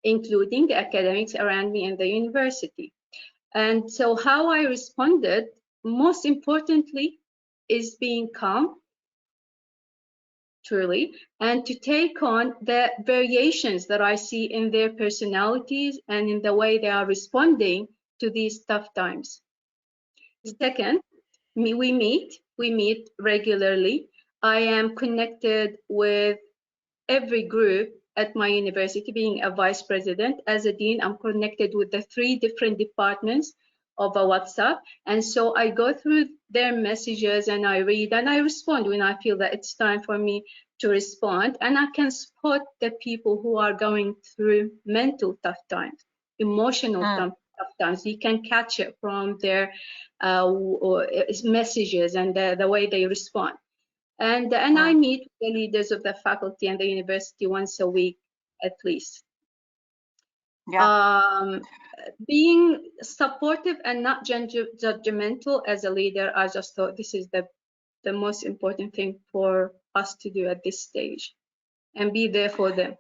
including the academics around me in the university. And so how I responded, most importantly, is being calm, truly, and to take on the variations that I see in their personalities and in the way they are responding to these tough times. Second, we meet regularly. I am connected with every group at my university. Being a vice president, as a dean, I'm connected with the 3 different departments of a WhatsApp. And so I go through their messages and I read and I respond when I feel that it's time for me to respond. And I can spot the people who are going through mental tough times, emotional tough times. You can catch it from their messages and the way they respond. And I meet the leaders of the faculty and the university once a week at least. Yeah. Being supportive and not judgmental as a leader, I just thought this is the most important thing for us to do at this stage, and be there for them.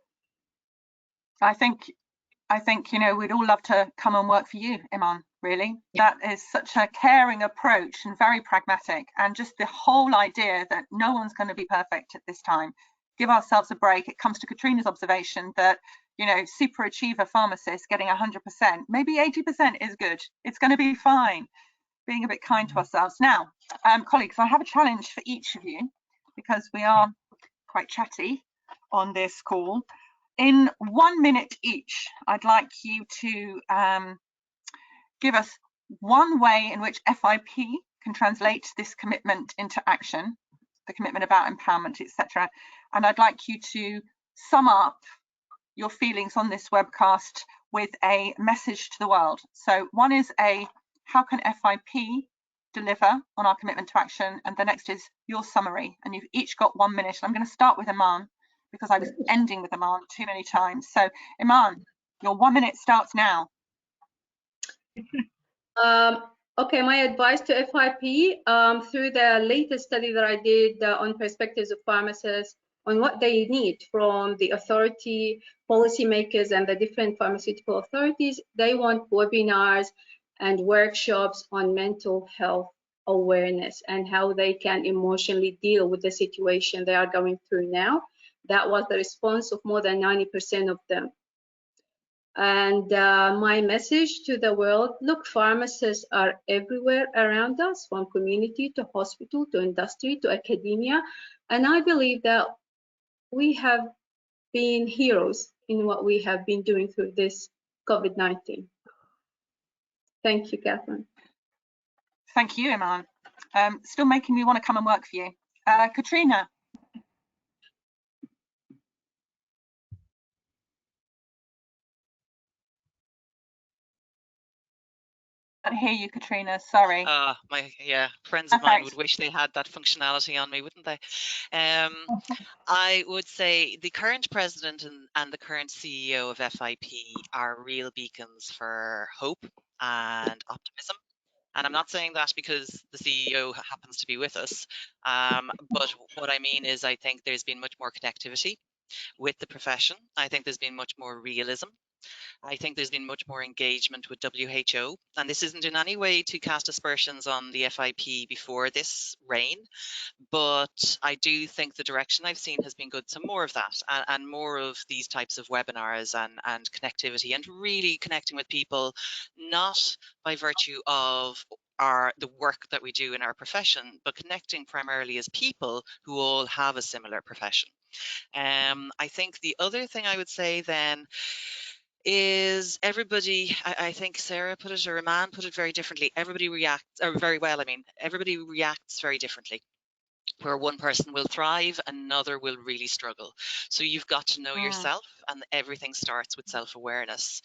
I think, you know, we'd all love to come and work for you, Iman, really. Yeah. That is such a caring approach and very pragmatic, and just the whole idea that no one's going to be perfect at this time. Give ourselves a break. It comes to Katrina's observation that, you know, super achiever pharmacists getting 100%, maybe 80% is good. It's going to be fine. Being a bit kind to ourselves. Now, colleagues, I have a challenge for each of you because we are quite chatty on this call. In 1 minute each, I'd like you to give us one way in which FIP can translate this commitment into action, the commitment about empowerment, etc. And I'd like you to sum up your feelings on this webcast with a message to the world. So one is how can FIP deliver on our commitment to action? And the next is your summary. And you've each got 1 minute. I'm going to start with Iman because I was ending with Iman too many times. So Iman, your 1 minute starts now. Okay, my advice to FIP through the latest study that I did on perspectives of pharmacists on what they need from the authority, policymakers, and the different pharmaceutical authorities. They want webinars and workshops on mental health awareness and how they can emotionally deal with the situation they are going through now. That was the response of more than 90% of them. And my message to the world, look, pharmacists are everywhere around us, from community to hospital to industry to academia. And I believe that we have been heroes in what we have been doing through this COVID-19. Thank you, Catherine. Thank you, Iman. Still making me want to come and work for you. Katrina. I can't hear you, Katrina, sorry. Friends of mine would wish they had that functionality on me, wouldn't they? I would say the current president and the current CEO of FIP are real beacons for hope and optimism. And I'm not saying that because the CEO happens to be with us, but what I mean is I think there's been much more connectivity with the profession. I think there's been much more realism. I think there's been much more engagement with WHO, and this isn't in any way to cast aspersions on the FIP before this reign, but I do think the direction I've seen has been good. So more of that and more of these types of webinars and connectivity, and really connecting with people, not by virtue of the work that we do in our profession, but connecting primarily as people who all have a similar profession. I think the other thing I would say then is everybody, I think Sarah put it, or Iman put it very differently, everybody reacts, or very well, I mean, everybody reacts very differently. where one person will thrive, another will really struggle. So you've got to know yourself, and everything starts with self-awareness.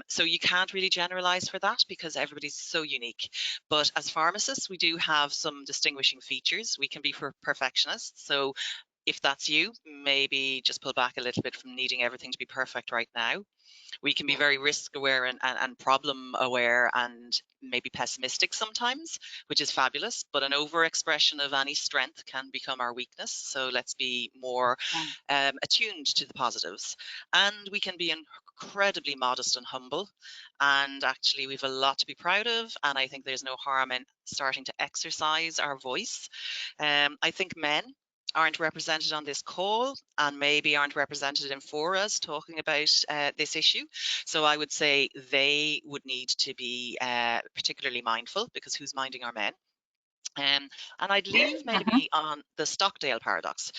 So you can't really generalize for that because everybody's so unique. But as pharmacists, we do have some distinguishing features. We can be perfectionists. So if that's you, maybe just pull back a little bit from needing everything to be perfect right now. We can be very risk aware and problem aware and maybe pessimistic sometimes, which is fabulous, but an overexpression of any strength can become our weakness. So let's be more attuned to the positives. And we can be incredibly modest and humble, and actually we've a lot to be proud of, and I think there's no harm in starting to exercise our voice. I think men aren't represented on this call and maybe aren't represented in forums talking about this issue. So I would say they would need to be particularly mindful, because who's minding our men? And I'd leave maybe on the Stockdale Paradox.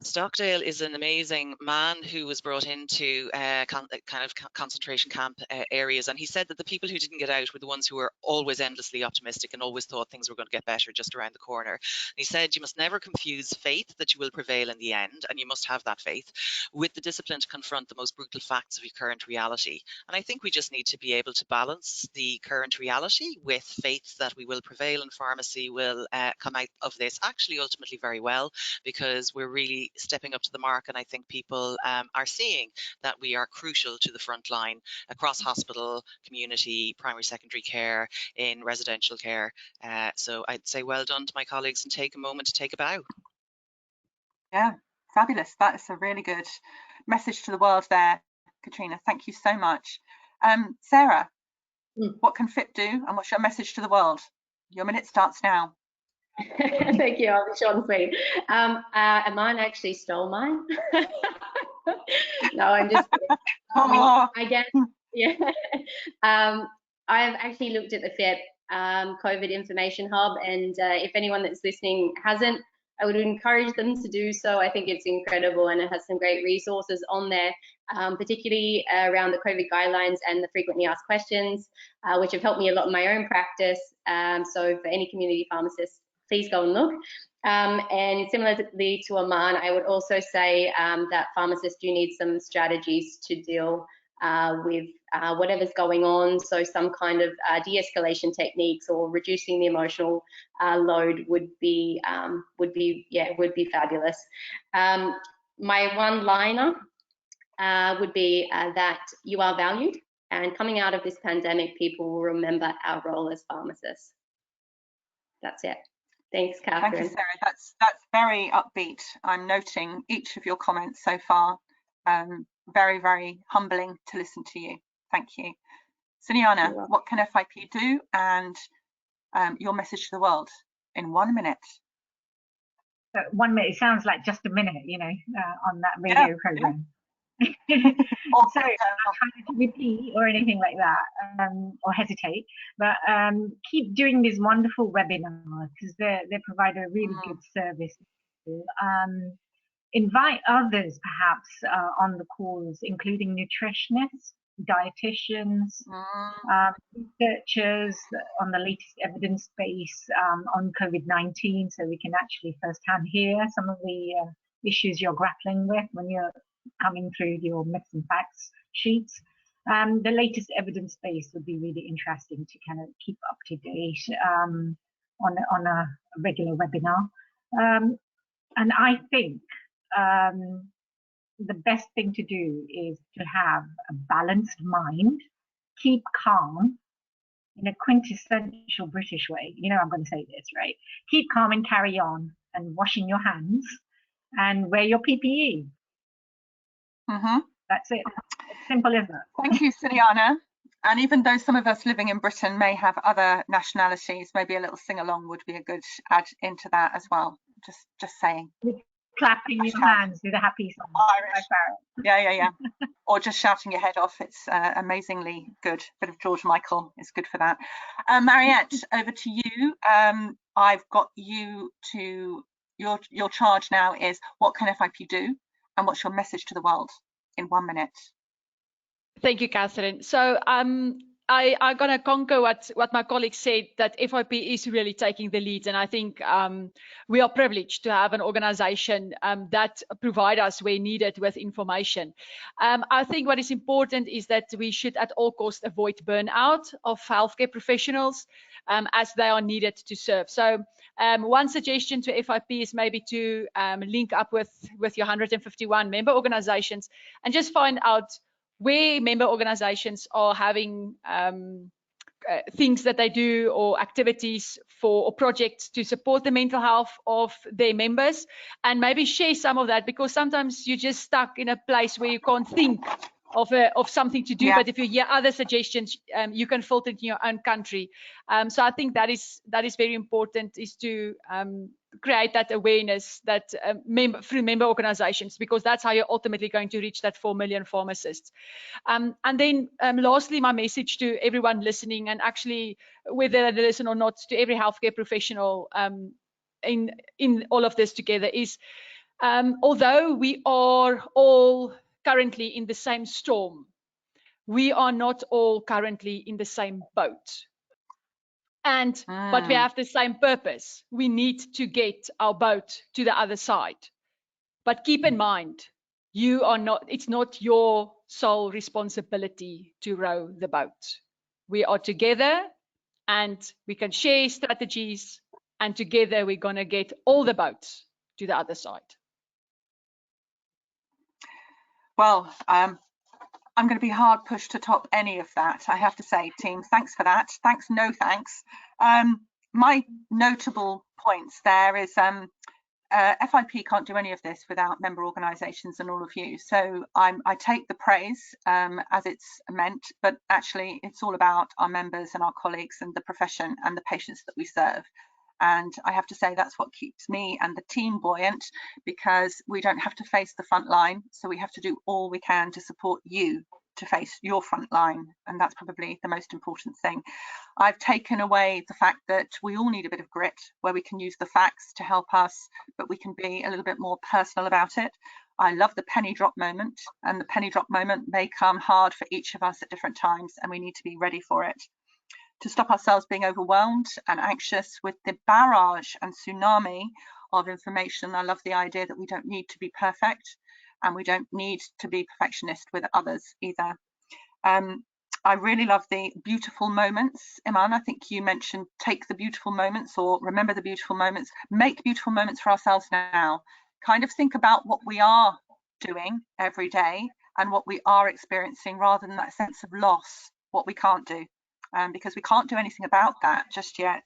Stockdale is an amazing man who was brought into kind of concentration camp areas, and he said that the people who didn't get out were the ones who were always endlessly optimistic and always thought things were going to get better just around the corner. And he said you must never confuse faith that you will prevail in the end, and you must have that faith, with the discipline to confront the most brutal facts of your current reality. And I think we just need to be able to balance the current reality with faith that we will prevail, and pharmacy will come out of this actually ultimately very well, because we're really stepping up to the mark, and I think people are seeing that we are crucial to the front line across hospital, community, primary, secondary care, in residential care. So I'd say well done to my colleagues, and take a moment to take a bow. Yeah, fabulous. That is a really good message to the world there, Katrina. Thank you so much. Sarah, what can FIP do, and what's your message to the world? Your minute starts now. Thank you. I'll be short and sweet. Aman actually stole mine. No, I'm just kidding. I guess, yeah. I've actually looked at the FIP COVID information hub, and if anyone that's listening hasn't, I would encourage them to do so. I think it's incredible, and it has some great resources on there, particularly around the COVID guidelines and the frequently asked questions, which have helped me a lot in my own practice. So for any community pharmacists, please go and look. And similarly to Aman, I would also say that pharmacists do need some strategies to deal with whatever's going on. So some kind of de-escalation techniques or reducing the emotional load would be fabulous. My one-liner would be that you are valued, and coming out of this pandemic, people will remember our role as pharmacists. That's it. Thanks, Katherine. Thank you, Sarah. That's very upbeat. I'm noting each of your comments so far. Very, very humbling to listen to you. Thank you. Sunyana, what can FIP do, and your message to the world in 1 minute? 1 minute, it sounds like just a minute, you know, on that radio program. So I'm trying to repeat or anything like that, or hesitate, but keep doing these wonderful webinars, because they provide a really good service. Invite others perhaps on the calls, including nutritionists, dietitians, researchers on the latest evidence base on COVID-19, so we can actually firsthand hear some of the issues you're grappling with when you're coming through your myths and facts sheets. The latest evidence base would be really interesting to kind of keep up to date on a regular webinar. And I think the best thing to do is to have a balanced mind, keep calm in a quintessential British way. You know, I'm going to say this, right? Keep calm and carry on, and washing your hands, and wear your PPE. That's it. It's simple as that. Thank you, Sunyana. And even though some of us living in Britain may have other nationalities, maybe a little sing-along would be a good add into that as well. Just saying. Clapping your hands with a happy song. Irish. Yeah. Or just shouting your head off. It's amazingly good. A bit of George Michael is good for that. Mariette, over to you. I've got you to your charge now is, what can FIP do, and what's your message to the world in 1 minute? Thank you, Katherine. So I'm going to concur what my colleague said, that FIP is really taking the lead. And I think we are privileged to have an organization that provide us where needed with information. I think what is important is that we should at all costs avoid burnout of healthcare professionals as they are needed to serve. So one suggestion to FIP is maybe to link up with your 151 member organizations and just find out where member organizations are having things that they do or activities or projects to support the mental health of their members, and maybe share some of that, because sometimes you're just stuck in a place where you can't think of something to do. Yeah. But if you hear other suggestions, you can filter it in your own country. So I think that is very important, is to create that awareness that through member organizations, because that's how you're ultimately going to reach that 4 million pharmacists. And then lastly, my message to everyone listening, and actually whether they listen or not, to every healthcare professional in all of this together, is although we are all currently in the same storm, we are not all currently in the same boat. But we have the same purpose. We need to get our boat to the other side. But keep in mind, it's not your sole responsibility to row the boat. We are together, and we can share strategies, and together we're going to get all the boats to the other side. Well, I'm going to be hard pushed to top any of that, I have to say, team. Thanks for that. Thanks, no thanks. My notable points there is FIP can't do any of this without member organisations and all of you. So I take the praise as it's meant, but actually it's all about our members and our colleagues and the profession and the patients that we serve. And I have to say that's what keeps me and the team buoyant, because we don't have to face the front line. So we have to do all we can to support you to face your front line. And that's probably the most important thing. I've taken away the fact that we all need a bit of grit, where we can use the facts to help us, but we can be a little bit more personal about it. I love the penny drop moment, and the penny drop moment may come hard for each of us at different times, and we need to be ready for it. To stop ourselves being overwhelmed and anxious with the barrage and tsunami of information, I love the idea that we don't need to be perfect, and we don't need to be perfectionist with others either. I really love the beautiful moments. Iman, I think you mentioned take the beautiful moments, or remember the beautiful moments, make beautiful moments for ourselves now. Kind of think about what we are doing every day and what we are experiencing, rather than that sense of loss, what we can't do, because we can't do anything about that just yet.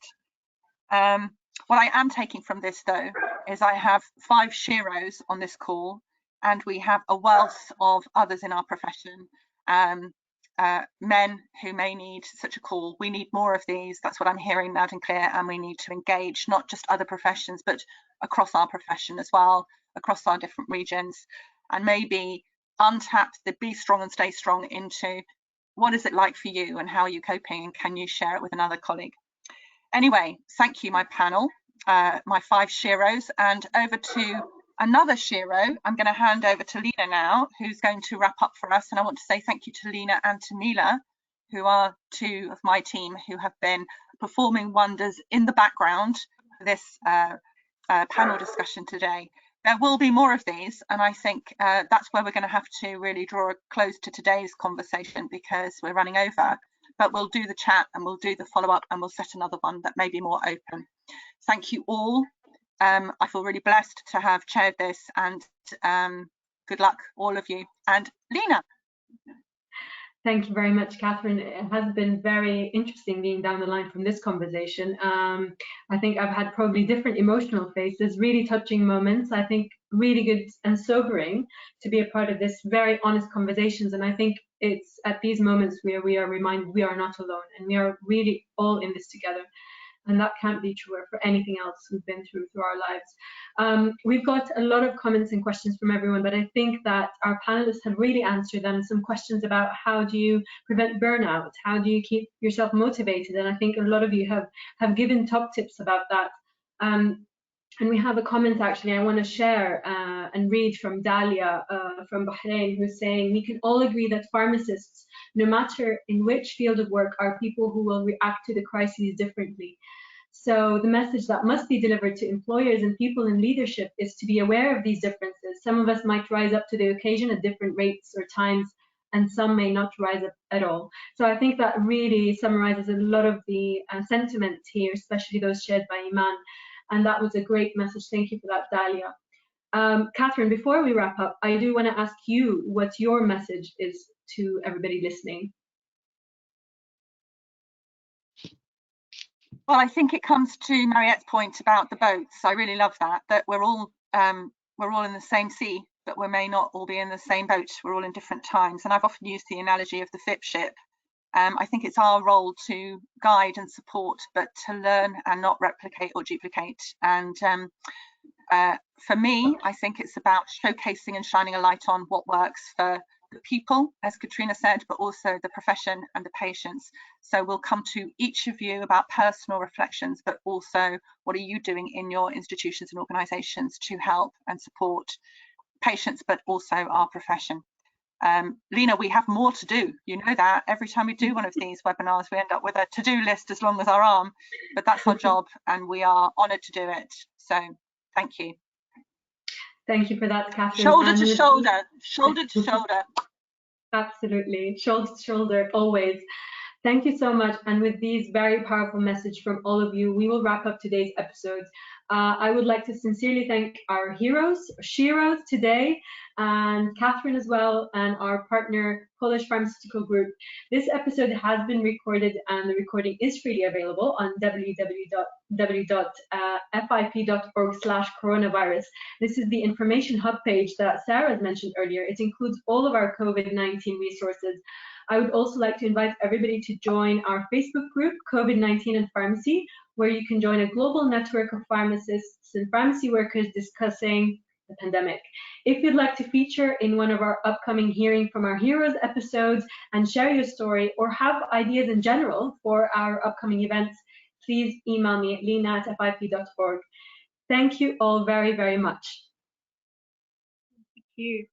What I am taking from this, though, is I have 5 sheroes on this call, and we have a wealth of others in our profession, men who may need such a call. We need more of these. That's what I'm hearing loud and clear, and we need to engage not just other professions, but across our profession as well, across our different regions, and maybe untap the be strong and stay strong into what is it like for you and how are you coping, and can you share it with another colleague? Anyway, thank you, my panel, my 5 sheroes, and over to another shero. I'm going to hand over to Lena now, who's going to wrap up for us. And I want to say thank you to Lena and to Neela, who are 2 of my team who have been performing wonders in the background for this panel discussion today. There will be more of these, and I think that's where we're going to have to really draw a close to today's conversation, because we're running over. But we'll do the chat, and we'll do the follow-up, and we'll set another one that may be more open. Thank you all. I feel really blessed to have chaired this, and good luck, all of you. And Lena. Thank you very much, Katherine. It has been very interesting being down the line from this conversation. I think I've had probably different emotional phases, really touching moments. I think really good and sobering to be a part of this very honest conversations. And I think it's at these moments where we are reminded we are not alone, and we are really all in this together. And that can't be truer for anything else we've been through our lives. We've got a lot of comments and questions from everyone, but I think that our panelists have really answered them. Some questions about how do you prevent burnout? How do you keep yourself motivated? And I think a lot of you have given top tips about that. And we have a comment actually I want to share and read from Dalia from Bahrain, who's saying, we can all agree that pharmacists no matter in which field of work, are people who will react to the crises differently. So the message that must be delivered to employers and people in leadership is to be aware of these differences. Some of us might rise up to the occasion at different rates or times, and some may not rise up at all. So I think that really summarizes a lot of the sentiments here, especially those shared by Iman. And that was a great message. Thank you for that, Dalia. Katherine, before we wrap up, I do want to ask you what your message is to everybody listening. Well, I think it comes to Mariette's point about the boats. I really love that we're all in the same sea, but we may not all be in the same boat. We're all in different times. And I've often used the analogy of the FIP ship. I think it's our role to guide and support, but to learn and not replicate or duplicate. And for me, I think it's about showcasing and shining a light on what works for the people, as Katrina said, but also the profession and the patients. So we'll come to each of you about personal reflections, but also what are you doing in your institutions and organisations to help and support patients, but also our profession. Lena, we have more to do. You know that every time we do one of these webinars, we end up with a to-do list as long as our arm, but that's our job and we are honoured to do it. So thank you. Thank you for that, Katherine. Shoulder to shoulder, shoulder to shoulder. Absolutely, shoulder to shoulder, always. Thank you so much. And with these very powerful messages from all of you, we will wrap up today's episode. I would like to sincerely thank our heroes, Shiros today, and Katherine as well, and our partner, Polish Pharmaceutical Group. This episode has been recorded, and the recording is freely available on www.fip.org/coronavirus. This is the information hub page that Sarah mentioned earlier. It includes all of our COVID-19 resources. I would also like to invite everybody to join our Facebook group, COVID-19 and Pharmacy, where you can join a global network of pharmacists and pharmacy workers discussing the pandemic. If you'd like to feature in one of our upcoming Hearing from Our Heroes episodes and share your story, or have ideas in general for our upcoming events, please email me at lena@fip.org. Thank you all very, very much. Thank you.